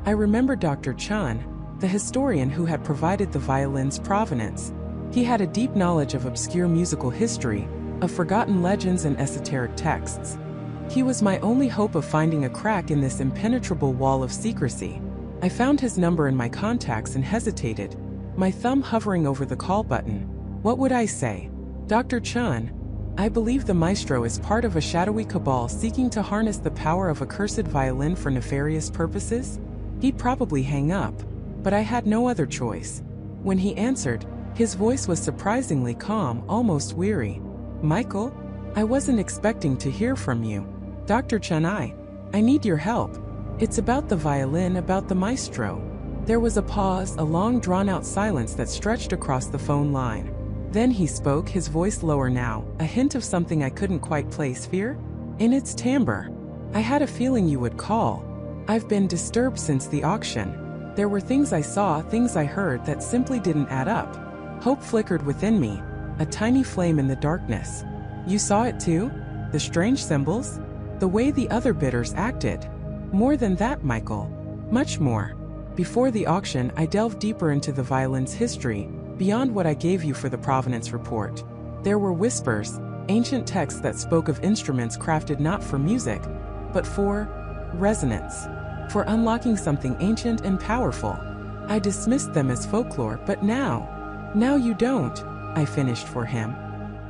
I remembered Dr. Chan, the historian who had provided the violin's provenance. He had a deep knowledge of obscure musical history, of forgotten legends and esoteric texts. He was my only hope of finding a crack in this impenetrable wall of secrecy. I found his number in my contacts and hesitated, my thumb hovering over the call button. What would I say? Dr. Chun, I believe the maestro is part of a shadowy cabal seeking to harness the power of a cursed violin for nefarious purposes. He'd probably hang up, but I had no other choice. When he answered, his voice was surprisingly calm, almost weary. Michael, I wasn't expecting to hear from you. Dr. Chen, I need your help. It's about the violin, about the maestro. There was a pause, a long drawn-out silence that stretched across the phone line. Then he spoke, his voice lower now, a hint of something I couldn't quite place, fear in its timbre. I had a feeling you would call. I've been disturbed since the auction. There were things I saw, things I heard that simply didn't add up. Hope flickered within me, a tiny flame in the darkness. You saw it too? The strange symbols? The way the other bidders acted? More than that, Michael. Much more. Before the auction, I delved deeper into the violin's history, beyond what I gave you for the provenance report. There were whispers, ancient texts that spoke of instruments crafted not for music, but for resonance, for unlocking something ancient and powerful. I dismissed them as folklore, but now you don't, I finished for him.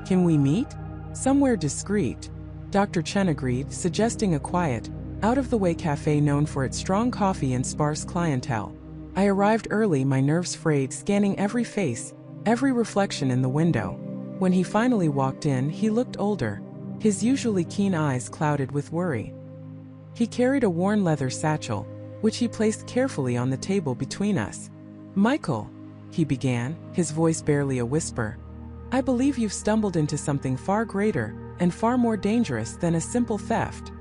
Can we meet? Somewhere discreet. Dr. Chen agreed, suggesting a quiet, out-of-the-way cafe known for its strong coffee and sparse clientele. I arrived early, my nerves frayed, scanning every face, every reflection in the window. When he finally walked in, he looked older, his usually keen eyes clouded with worry. He carried a worn leather satchel, which he placed carefully on the table between us. Michael, he began, his voice barely a whisper. I believe you've stumbled into something far greater and far more dangerous than a simple theft.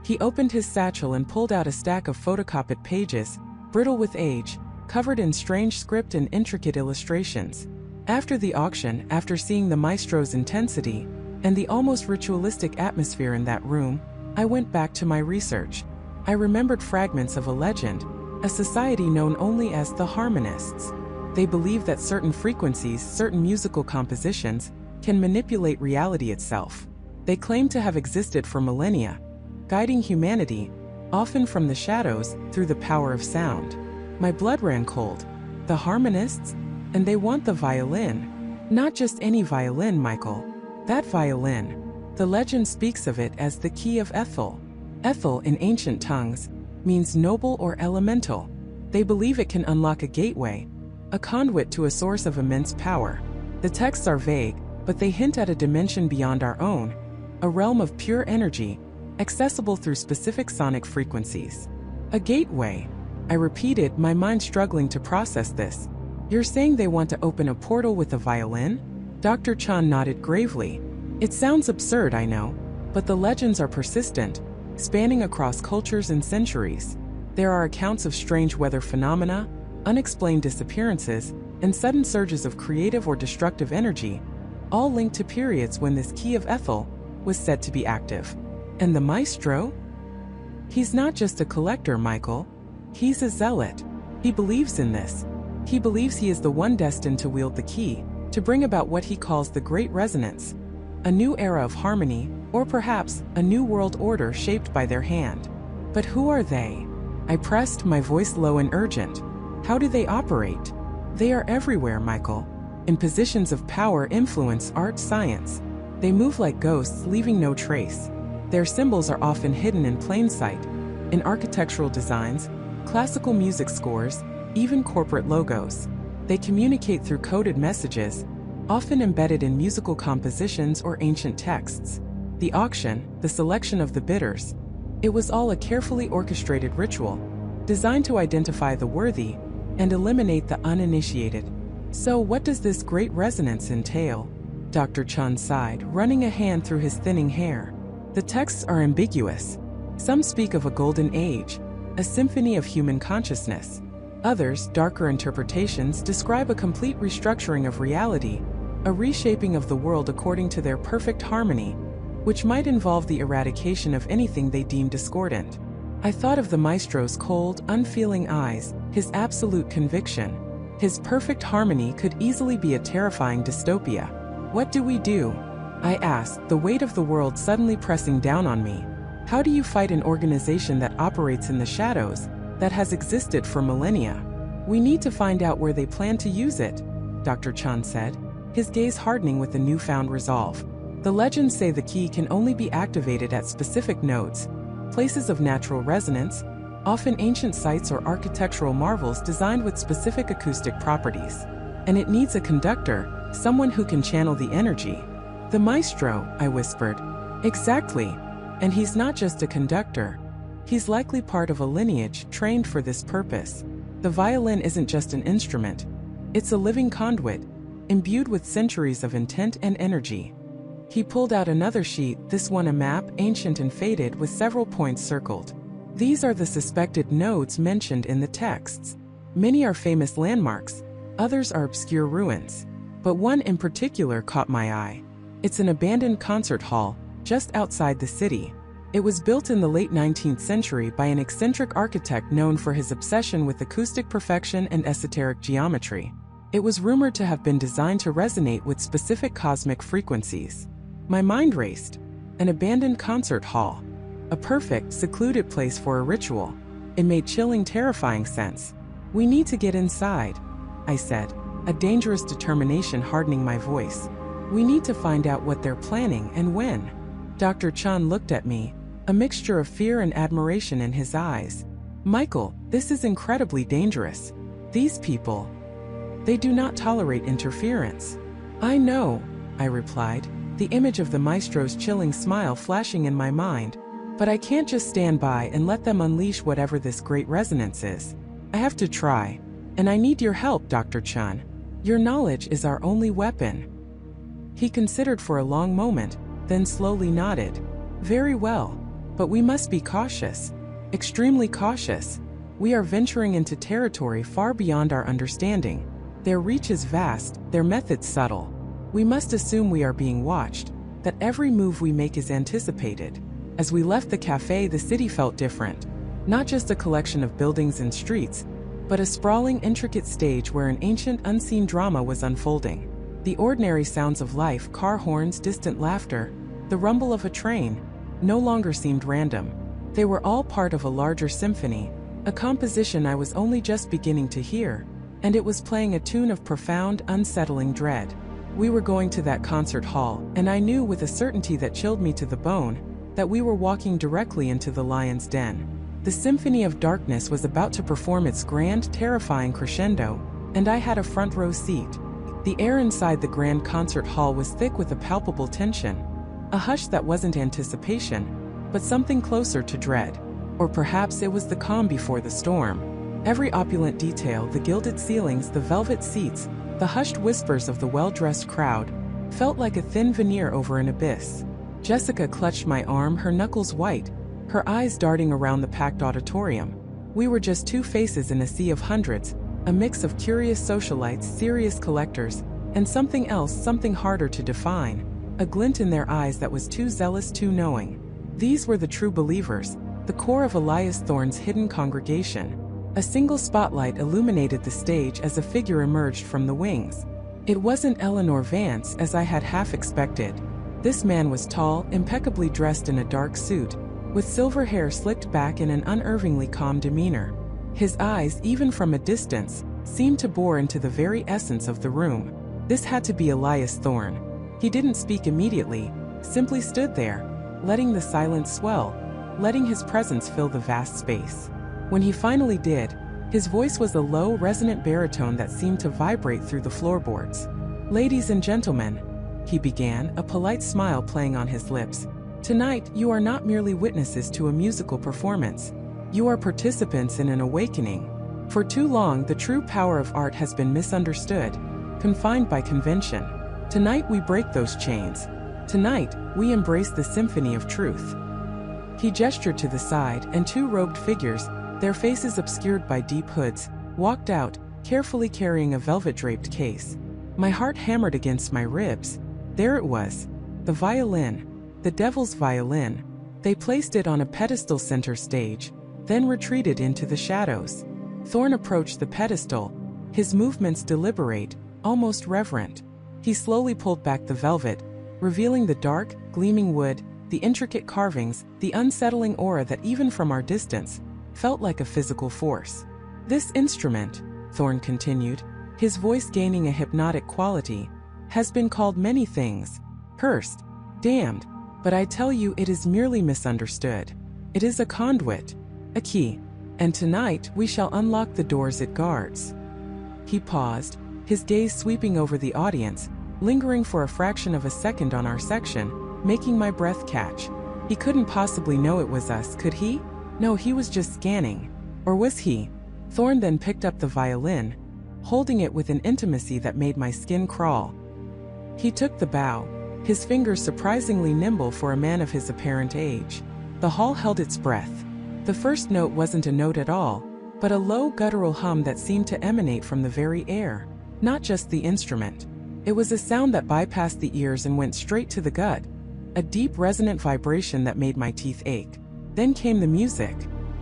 He opened his satchel and pulled out a stack of photocopied pages, brittle with age, covered in strange script and intricate illustrations. After the auction, after seeing the maestro's intensity and the almost ritualistic atmosphere in that room, I went back to my research. I remembered fragments of a legend, a society known only as the harmonists. They believe that certain frequencies, certain musical compositions, can manipulate reality itself. They claim to have existed for millennia, guiding humanity, often from the shadows, through the power of sound. My blood ran cold. The harmonists? And they want the violin. Not just any violin, Michael. That violin. The legend speaks of it as the key of Ethel. Ethel, in ancient tongues, means noble or elemental. They believe it can unlock a gateway, a conduit to a source of immense power. The texts are vague, but they hint at a dimension beyond our own, a realm of pure energy, accessible through specific sonic frequencies. A gateway. I repeated, my mind struggling to process this. You're saying they want to open a portal with a violin? Dr. Chan nodded gravely. It sounds absurd, I know, but the legends are persistent, spanning across cultures and centuries. There are accounts of strange weather phenomena, unexplained disappearances, and sudden surges of creative or destructive energy, all linked to periods when this key of Ethel was said to be active. And the maestro? He's not just a collector, Michael. He's a zealot. He believes in this. He believes he is the one destined to wield the key, to bring about what he calls the Great Resonance, a new era of harmony, or perhaps a new world order shaped by their hand. But who are they? I pressed, my voice low and urgent. How do they operate? They are everywhere, Michael. In positions of power, influence, art, science. They move like ghosts, leaving no trace. Their symbols are often hidden in plain sight, in architectural designs, classical music scores, even corporate logos. They communicate through coded messages, often embedded in musical compositions or ancient texts. The auction, the selection of the bidders, it was all a carefully orchestrated ritual, designed to identify the worthy and eliminate the uninitiated. So what does this great resonance entail? Dr. Chun sighed, running a hand through his thinning hair. The texts are ambiguous. Some speak of a golden age, a symphony of human consciousness. Others, darker interpretations, describe a complete restructuring of reality, a reshaping of the world according to their perfect harmony, which might involve the eradication of anything they deem discordant. I thought of the maestro's cold, unfeeling eyes, his absolute conviction. His perfect harmony could easily be a terrifying dystopia. What do we do? I asked, the weight of the world suddenly pressing down on me. How do you fight an organization that operates in the shadows, that has existed for millennia? We need to find out where they plan to use it, Dr. Chan said, his gaze hardening with a newfound resolve. The legends say the key can only be activated at specific nodes, places of natural resonance, often ancient sites or architectural marvels designed with specific acoustic properties. And it needs a conductor, someone who can channel the energy. The maestro, I whispered. Exactly. And he's not just a conductor. He's likely part of a lineage trained for this purpose. The violin isn't just an instrument. It's a living conduit, imbued with centuries of intent and energy. He pulled out another sheet, this one a map, ancient and faded, with several points circled. These are the suspected nodes mentioned in the texts. Many are famous landmarks, others are obscure ruins. But one in particular caught my eye. It's an abandoned concert hall, just outside the city. It was built in the late 19th century by an eccentric architect known for his obsession with acoustic perfection and esoteric geometry. It was rumored to have been designed to resonate with specific cosmic frequencies. My mind raced. An abandoned concert hall. A perfect, secluded place for a ritual. It made chilling, terrifying sense. We need to get inside, I said, a dangerous determination hardening my voice. We need to find out what they're planning and when. Dr. Chun looked at me, a mixture of fear and admiration in his eyes. Michael, this is incredibly dangerous. These people, they do not tolerate interference. I know, I replied, the image of the maestro's chilling smile flashing in my mind. But I can't just stand by and let them unleash whatever this great resonance is. I have to try. And I need your help, Dr. Chun. Your knowledge is our only weapon. He considered for a long moment, then slowly nodded. Very well. But we must be cautious. Extremely cautious. We are venturing into territory far beyond our understanding. Their reach is vast, their methods subtle. We must assume we are being watched, that every move we make is anticipated. As we left the cafe, the city felt different. Not just a collection of buildings and streets, but a sprawling, intricate stage where an ancient, unseen drama was unfolding. The ordinary sounds of life, car horns, distant laughter, the rumble of a train, no longer seemed random. They were all part of a larger symphony, a composition I was only just beginning to hear, and it was playing a tune of profound, unsettling dread. We were going to that concert hall, and I knew with a certainty that chilled me to the bone, that we were walking directly into the lion's den. The symphony of darkness was about to perform its grand, terrifying crescendo, and I had a front row seat. The air inside the grand concert hall was thick with a palpable tension, a hush that wasn't anticipation, but something closer to dread. Or perhaps it was the calm before the storm. Every opulent detail, the gilded ceilings, the velvet seats, the hushed whispers of the well-dressed crowd, felt like a thin veneer over an abyss. Jessica clutched my arm, her knuckles white, her eyes darting around the packed auditorium. We were just two faces in a sea of hundreds, a mix of curious socialites, serious collectors, and something else, something harder to define, a glint in their eyes that was too zealous, too knowing. These were the true believers, the core of Elias Thorne's hidden congregation. A single spotlight illuminated the stage as a figure emerged from the wings. It wasn't Eleanor Vance, as I had half expected. This man was tall, impeccably dressed in a dark suit, with silver hair slicked back and an unerringly calm demeanor. His eyes, even from a distance, seemed to bore into the very essence of the room. This had to be Elias Thorne. He didn't speak immediately, simply stood there, letting the silence swell, letting his presence fill the vast space. When he finally did, his voice was a low, resonant baritone that seemed to vibrate through the floorboards. "Ladies and gentlemen," he began, a polite smile playing on his lips. "Tonight, you are not merely witnesses to a musical performance. You are participants in an awakening. For too long, the true power of art has been misunderstood, confined by convention. Tonight, we break those chains. Tonight, we embrace the symphony of truth." He gestured to the side, and two robed figures, their faces obscured by deep hoods, walked out, carefully carrying a velvet-draped case. My heart hammered against my ribs. There it was, the violin, the devil's violin. They placed it on a pedestal center stage, then retreated into the shadows. Thorne approached the pedestal, his movements deliberate, almost reverent. He slowly pulled back the velvet, revealing the dark, gleaming wood, the intricate carvings, the unsettling aura that even from our distance, felt like a physical force. "This instrument," Thorne continued, his voice gaining a hypnotic quality, "has been called many things. Cursed, Damned, but I tell you it is merely misunderstood. It is a conduit, a key, and tonight we shall unlock the doors it guards." He paused, his gaze sweeping over the audience, lingering for a fraction of a second on our section, making my breath catch. He couldn't possibly know it was us, could he? No, he was just scanning. Or was he? Thorn then picked up the violin, holding it with an intimacy that made my skin crawl. He took the bow, his fingers surprisingly nimble for a man of his apparent age. The hall held its breath. The first note wasn't a note at all, but a low guttural hum that seemed to emanate from the very air, not just the instrument. It was a sound that bypassed the ears and went straight to the gut, a deep resonant vibration that made my teeth ache. Then came the music.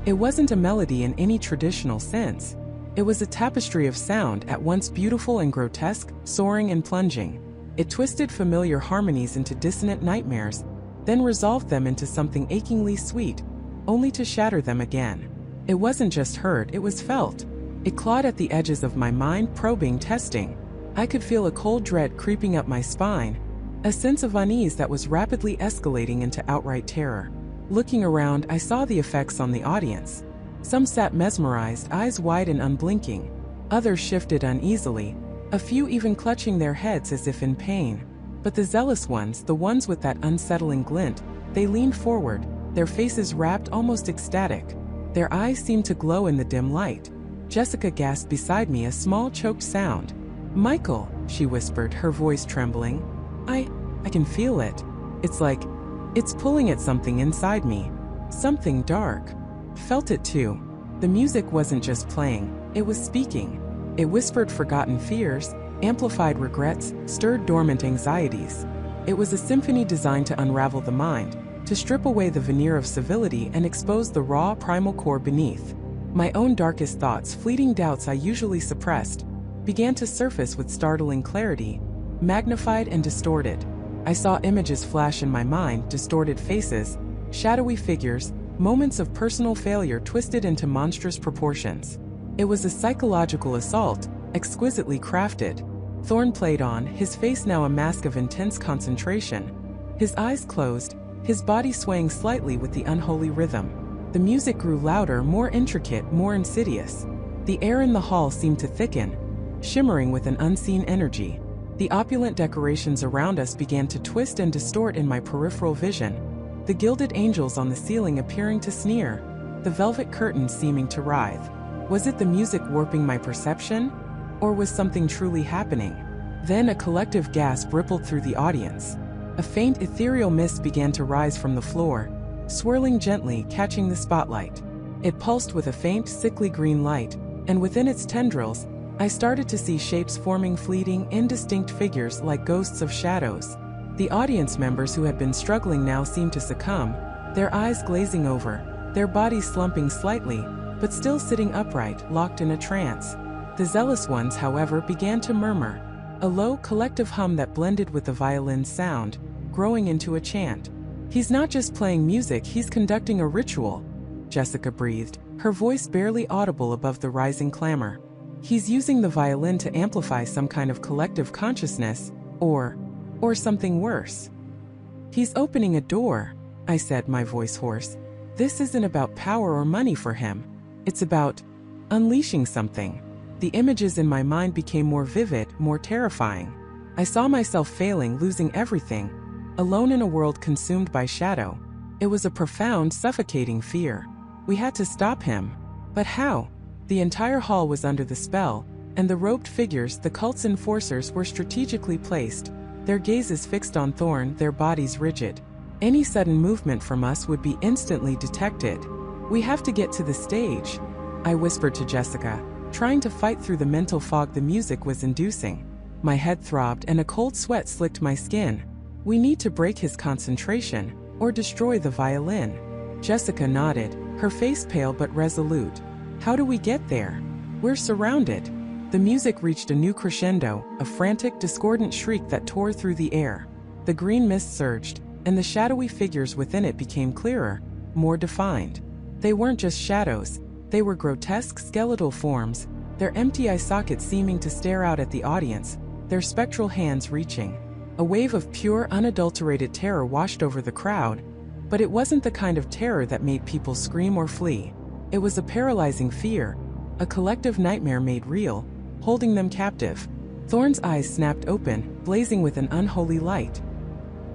It wasn't a melody in any traditional sense. It was a tapestry of sound, at once beautiful and grotesque, soaring and plunging. It twisted familiar harmonies into dissonant nightmares, then resolved them into something achingly sweet, only to shatter them again. It wasn't just heard, it was felt. It clawed at the edges of my mind, probing, testing. I could feel a cold dread creeping up my spine, a sense of unease that was rapidly escalating into outright terror. Looking around, I saw the effects on the audience. Some sat mesmerized, eyes wide and unblinking. Others shifted uneasily, a few even clutching their heads as if in pain. But the zealous ones, the ones with that unsettling glint, they leaned forward, their faces rapt, almost ecstatic. Their eyes seemed to glow in the dim light. Jessica gasped beside me, a small choked sound. "Michael," she whispered, her voice trembling. I can feel it. It's pulling at something inside me. Something dark." Felt it too. The music wasn't just playing, it was speaking. It whispered forgotten fears, amplified regrets, stirred dormant anxieties. It was a symphony designed to unravel the mind, to strip away the veneer of civility and expose the raw, primal core beneath. My own darkest thoughts, fleeting doubts I usually suppressed, began to surface with startling clarity, magnified and distorted. I saw images flash in my mind, distorted faces, shadowy figures, moments of personal failure twisted into monstrous proportions. It was a psychological assault, exquisitely crafted. Thorn played on, his face now a mask of intense concentration. His eyes closed, his body swaying slightly with the unholy rhythm. The music grew louder, more intricate, more insidious. The air in the hall seemed to thicken, shimmering with an unseen energy. The opulent decorations around us began to twist and distort in my peripheral vision. The gilded angels on the ceiling appearing to sneer, the velvet curtains seeming to writhe. Was it the music warping my perception? Or was something truly happening? Then a collective gasp rippled through the audience. A faint ethereal mist began to rise from the floor, swirling gently, catching the spotlight. It pulsed with a faint, sickly green light, and within its tendrils, I started to see shapes forming, fleeting, indistinct figures like ghosts of shadows. The audience members who had been struggling now seemed to succumb, their eyes glazing over, their bodies slumping slightly, but still sitting upright, locked in a trance. The zealous ones, however, began to murmur, a low, collective hum that blended with the violin's sound, growing into a chant. "He's not just playing music, he's conducting a ritual," Jessica breathed, her voice barely audible above the rising clamor. "He's using the violin to amplify some kind of collective consciousness, or something worse. He's opening a door," I said, my voice hoarse. "This isn't about power or money for him. It's about unleashing something." The images in my mind became more vivid, more terrifying. I saw myself failing, losing everything, alone in a world consumed by shadow. It was a profound, suffocating fear. We had to stop him. But how? The entire hall was under the spell, and the robed figures, the cult's enforcers, were strategically placed, their gazes fixed on Thorn, their bodies rigid. Any sudden movement from us would be instantly detected. "We have to get to the stage," I whispered to Jessica, trying to fight through the mental fog the music was inducing. My head throbbed and a cold sweat slicked my skin. "We need to break his concentration, or destroy the violin." Jessica nodded, her face pale but resolute. "How do we get there? We're surrounded." The music reached a new crescendo, a frantic, discordant shriek that tore through the air. The green mist surged, and the shadowy figures within it became clearer, more defined. They weren't just shadows, they were grotesque, skeletal forms, their empty eye sockets seeming to stare out at the audience, their spectral hands reaching. A wave of pure, unadulterated terror washed over the crowd, but it wasn't the kind of terror that made people scream or flee. It was a paralyzing fear, a collective nightmare made real, holding them captive. Thorn's eyes snapped open, blazing with an unholy light.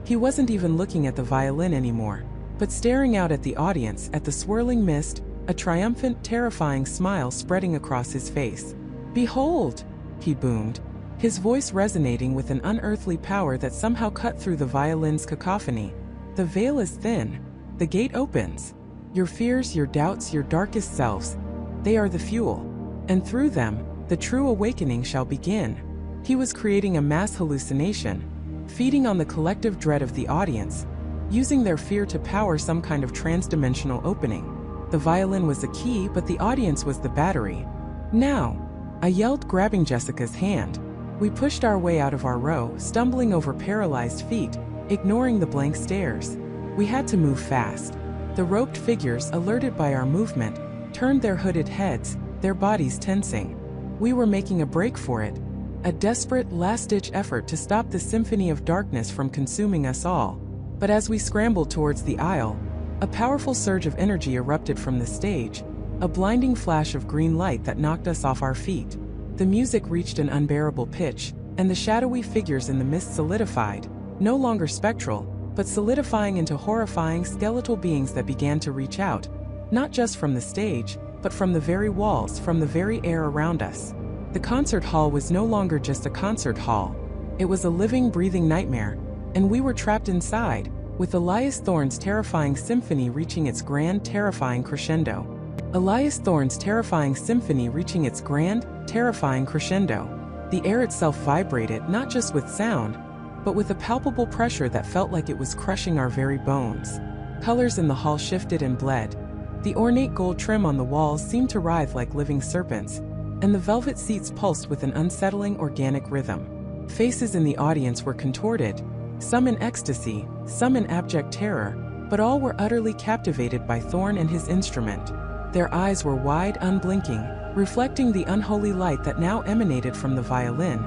He wasn't even looking at the violin anymore, but staring out at the audience, at the swirling mist, a triumphant, terrifying smile spreading across his face. "Behold!" he boomed, his voice resonating with an unearthly power that somehow cut through the violin's cacophony. "The veil is thin. The gate opens. Your fears, your doubts, your darkest selves, they are the fuel. And through them, the true awakening shall begin." He was creating a mass hallucination, feeding on the collective dread of the audience, using their fear to power some kind of transdimensional opening. The violin was the key, but the audience was the battery. "Now!" I yelled, grabbing Jessica's hand. We pushed our way out of our row, stumbling over paralyzed feet, ignoring the blank stares. We had to move fast. The roped figures, alerted by our movement, turned their hooded heads, their bodies tensing. We were making a break for it, a desperate, last-ditch effort to stop the symphony of darkness from consuming us all. But as we scrambled towards the aisle, a powerful surge of energy erupted from the stage, a blinding flash of green light that knocked us off our feet. The music reached an unbearable pitch, and the shadowy figures in the mist solidified, no longer spectral, but solidifying into horrifying skeletal beings that began to reach out, not just from the stage, but from the very walls, from the very air around us. The concert hall was no longer just a concert hall. It was a living, breathing nightmare, and we were trapped inside, with Elias Thorne's terrifying symphony reaching its grand, terrifying crescendo. Elias Thorne's terrifying symphony reaching its grand, terrifying crescendo. The air itself vibrated, not just with sound, but with a palpable pressure that felt like it was crushing our very bones. Colors in the hall shifted and bled. The ornate gold trim on the walls seemed to writhe like living serpents, and the velvet seats pulsed with an unsettling, organic rhythm. Faces in the audience were contorted, some in ecstasy, some in abject terror, but all were utterly captivated by Thorne and his instrument. Their eyes were wide, unblinking, reflecting the unholy light that now emanated from the violin,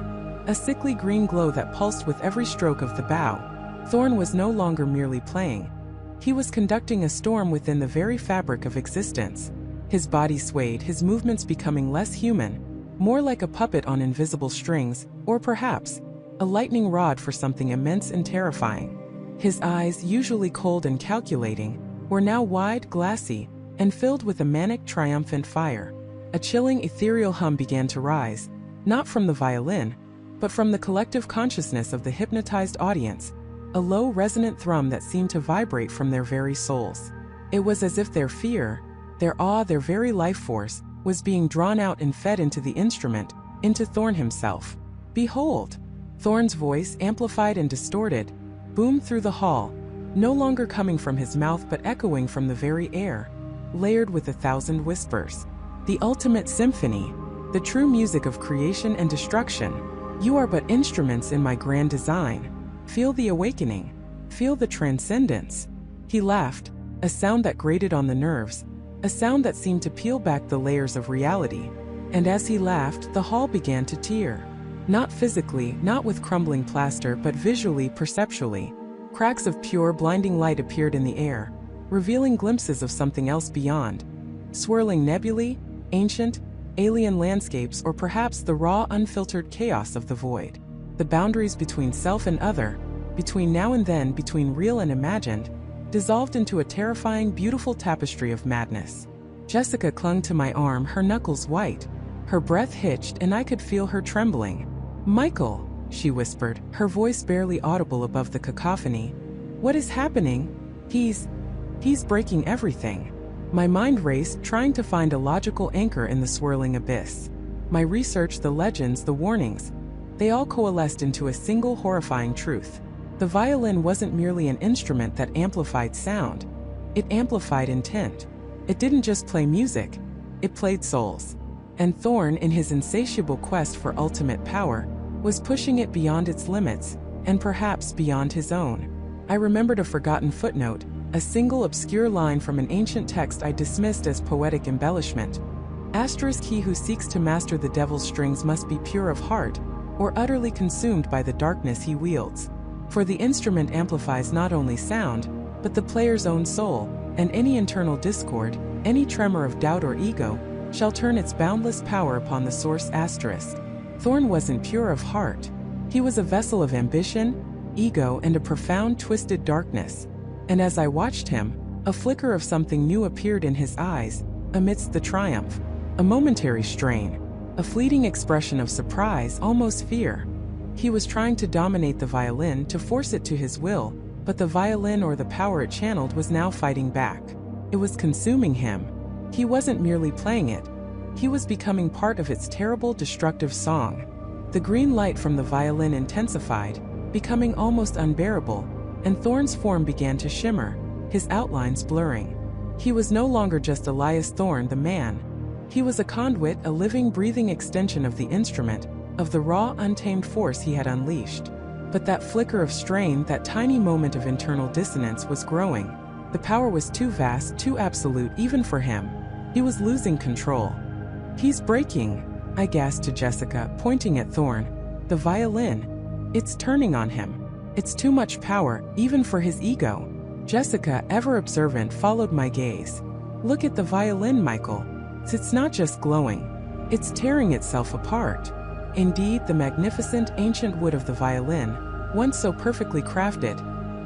a sickly green glow that pulsed with every stroke of the bow. Thorne was no longer merely playing. He was conducting a storm within the very fabric of existence. His body swayed, his movements becoming less human, more like a puppet on invisible strings, or perhaps a lightning rod for something immense and terrifying. His eyes, usually cold and calculating, were now wide, glassy, and filled with a manic, triumphant fire. A chilling, ethereal hum began to rise, not from the violin, but from the collective consciousness of the hypnotized audience, a low, resonant thrum that seemed to vibrate from their very souls. It was as if their fear, their awe, their very life force, was being drawn out and fed into the instrument, into Thorne himself. "Behold!" Thorne's voice, amplified and distorted, boomed through the hall, no longer coming from his mouth but echoing from the very air, layered with 1,000 whispers. "The ultimate symphony, the true music of creation and destruction. You are but instruments in my grand design. Feel the awakening. Feel the transcendence." He laughed, a sound that grated on the nerves, a sound that seemed to peel back the layers of reality. And as he laughed, the hall began to tear. Not physically, not with crumbling plaster, but visually, perceptually. Cracks of pure, blinding light appeared in the air, revealing glimpses of something else beyond. Swirling nebulae, ancient, alien landscapes, or perhaps the raw, unfiltered chaos of the void. The boundaries between self and other, between now and then, between real and imagined, dissolved into a terrifying, beautiful tapestry of madness. Jessica clung to my arm, her knuckles white, her breath hitched, and I could feel her trembling. "Michael," she whispered, her voice barely audible above the cacophony. "What is happening? He's breaking everything." My mind raced, trying to find a logical anchor in the swirling abyss. My research, the legends, the warnings, they all coalesced into a single horrifying truth. The violin wasn't merely an instrument that amplified sound. It amplified intent. It didn't just play music, it played souls. And Thorne, in his insatiable quest for ultimate power, was pushing it beyond its limits, and perhaps beyond his own. I remembered a forgotten footnote, a single obscure line from an ancient text I dismissed as poetic embellishment. Asterisk, he who seeks to master the devil's strings must be pure of heart, or utterly consumed by the darkness he wields. For the instrument amplifies not only sound, but the player's own soul, and any internal discord, any tremor of doubt or ego, shall turn its boundless power upon the source asterisk. Thorn wasn't pure of heart. He was a vessel of ambition, ego, and a profound twisted darkness. And as I watched him, a flicker of something new appeared in his eyes, amidst the triumph. A momentary strain, a fleeting expression of surprise, almost fear. He was trying to dominate the violin, to force it to his will, but the violin, or the power it channeled, was now fighting back. It was consuming him. He wasn't merely playing it. He was becoming part of its terrible, destructive song. The green light from the violin intensified, becoming almost unbearable, and Thorn's form began to shimmer, his outlines blurring. He was no longer just Elias Thorn the man. He was a conduit, a living, breathing extension of the instrument, of the raw, untamed force he had unleashed. But that flicker of strain, that tiny moment of internal dissonance, was growing. The power was too vast, too absolute even for him. He was losing control. "He's breaking," I gasped to Jessica, pointing at Thorn. "The violin. It's turning on him. It's too much power, even for his ego." Jessica, ever observant, followed my gaze. "Look at the violin, Michael. It's not just glowing. It's tearing itself apart." Indeed, the magnificent, ancient wood of the violin, once so perfectly crafted,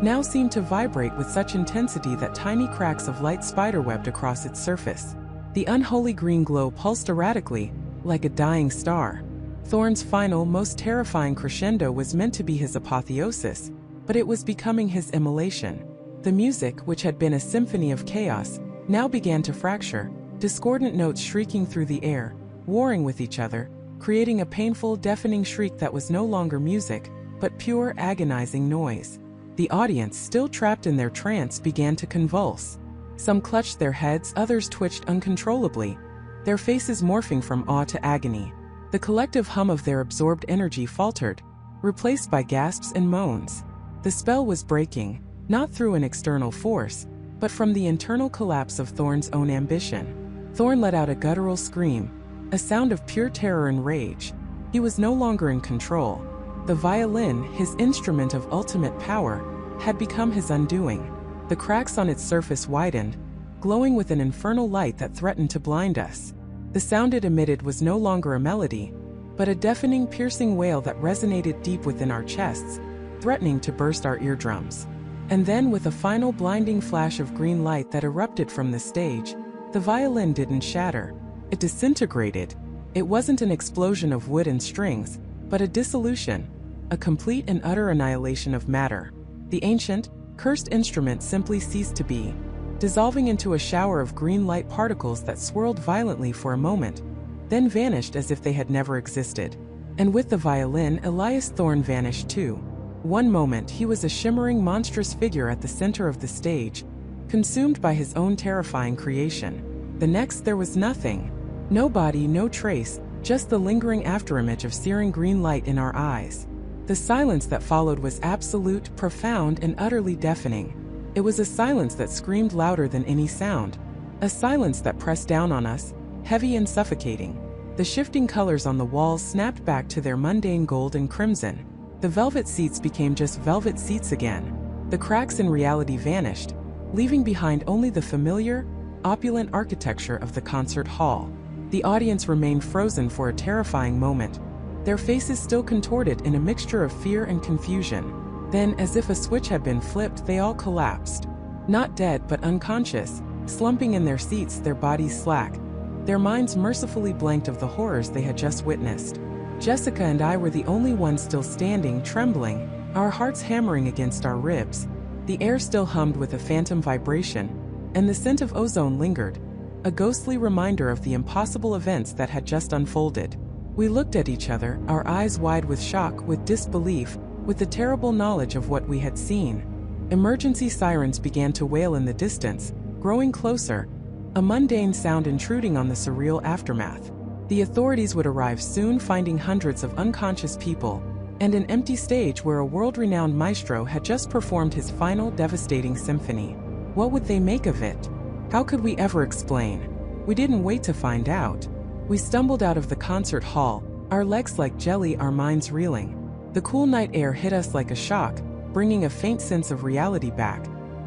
now seemed to vibrate with such intensity that tiny cracks of light spiderwebbed across its surface. The unholy green glow pulsed erratically, like a dying star. Thorn's final, most terrifying crescendo was meant to be his apotheosis, but it was becoming his immolation. The music, which had been a symphony of chaos, now began to fracture, discordant notes shrieking through the air, warring with each other, creating a painful, deafening shriek that was no longer music, but pure, agonizing noise. The audience, still trapped in their trance, began to convulse. Some clutched their heads, others twitched uncontrollably, their faces morphing from awe to agony. The collective hum of their absorbed energy faltered, replaced by gasps and moans. The spell was breaking, not through an external force, but from the internal collapse of Thorn's own ambition. Thorn let out a guttural scream, a sound of pure terror and rage. He was no longer in control. The violin, his instrument of ultimate power, had become his undoing. The cracks on its surface widened, glowing with an infernal light that threatened to blind us. The sound it emitted was no longer a melody, but a deafening, piercing wail that resonated deep within our chests, threatening to burst our eardrums. And then, with a final blinding flash of green light that erupted from the stage, the violin didn't shatter. It disintegrated. It wasn't an explosion of wood and strings, but a dissolution, a complete and utter annihilation of matter. The ancient, cursed instrument simply ceased to be, dissolving into a shower of green light particles that swirled violently for a moment, then vanished as if they had never existed. And with the violin, Elias Thorn vanished too. One moment he was a shimmering, monstrous figure at the center of the stage, consumed by his own terrifying creation. The next there was nothing. No body, no trace, just the lingering afterimage of searing green light in our eyes. The silence that followed was absolute, profound, and utterly deafening. It was a silence that screamed louder than any sound, a silence that pressed down on us, heavy and suffocating. The shifting colors on the walls snapped back to their mundane gold and crimson. The velvet seats became just velvet seats again. The cracks in reality vanished, leaving behind only the familiar, opulent architecture of the concert hall. The audience remained frozen for a terrifying moment, their faces still contorted in a mixture of fear and confusion. Then, as if a switch had been flipped, they all collapsed. Not dead, but unconscious, slumping in their seats, their bodies slack, their minds mercifully blanked of the horrors they had just witnessed. Jessica and I were the only ones still standing, trembling, our hearts hammering against our ribs. The air still hummed with a phantom vibration, and the scent of ozone lingered, a ghostly reminder of the impossible events that had just unfolded. We looked at each other, our eyes wide with shock, with disbelief, with the terrible knowledge of what we had seen. Emergency sirens began to wail in the distance, growing closer, a mundane sound intruding on the surreal aftermath. The authorities would arrive soon, finding hundreds of unconscious people, and an empty stage where a world-renowned maestro had just performed his final devastating symphony. What would they make of it? How could we ever explain? We didn't wait to find out. We stumbled out of the concert hall, our legs like jelly, our minds reeling. The cool night air hit us like a shock, bringing a faint sense of reality back.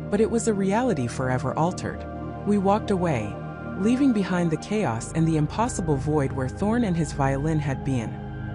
But it was a reality forever altered. We walked away, leaving behind the chaos and the impossible void where Thorn and his violin had been.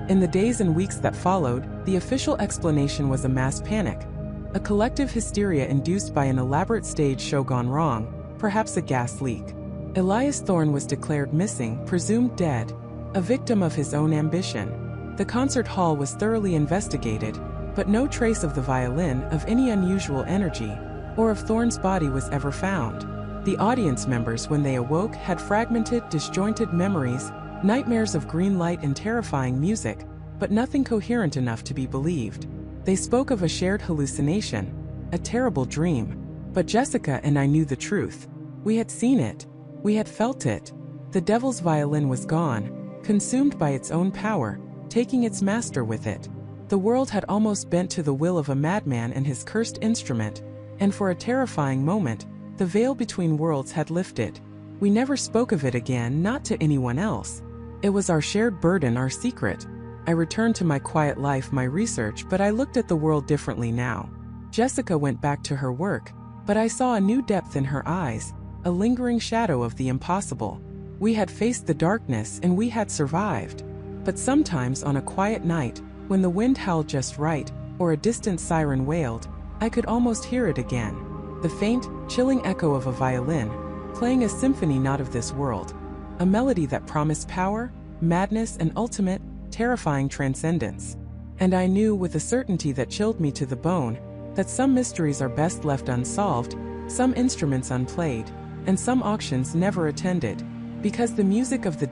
In the days and weeks that followed, the official explanation was a mass panic, a collective hysteria induced by an elaborate stage show gone wrong, perhaps a gas leak. Elias Thorn was declared missing, presumed dead, a victim of his own ambition. The concert hall was thoroughly investigated, but no trace of the violin, of any unusual energy, or of Thorn's body was ever found. The audience members, when they awoke, had fragmented, disjointed memories, nightmares of green light and terrifying music, but nothing coherent enough to be believed. They spoke of a shared hallucination, a terrible dream. But Jessica and I knew the truth. We had seen it. We had felt it. The devil's violin was gone, consumed by its own power, taking its master with it. The world had almost bent to the will of a madman and his cursed instrument, and for a terrifying moment, the veil between worlds had lifted. We never spoke of it again, not to anyone else. It was our shared burden, our secret. I returned to my quiet life, my research, but I looked at the world differently now. Jessica went back to her work, but I saw a new depth in her eyes, a lingering shadow of the impossible. We had faced the darkness and we had survived. But sometimes on a quiet night, when the wind howled just right, or a distant siren wailed, I could almost hear it again. The faint, chilling echo of a violin, playing a symphony not of this world. A melody that promised power, madness, and ultimate, terrifying transcendence. And I knew with a certainty that chilled me to the bone, that some mysteries are best left unsolved, some instruments unplayed, and some auctions never attended, because the music of the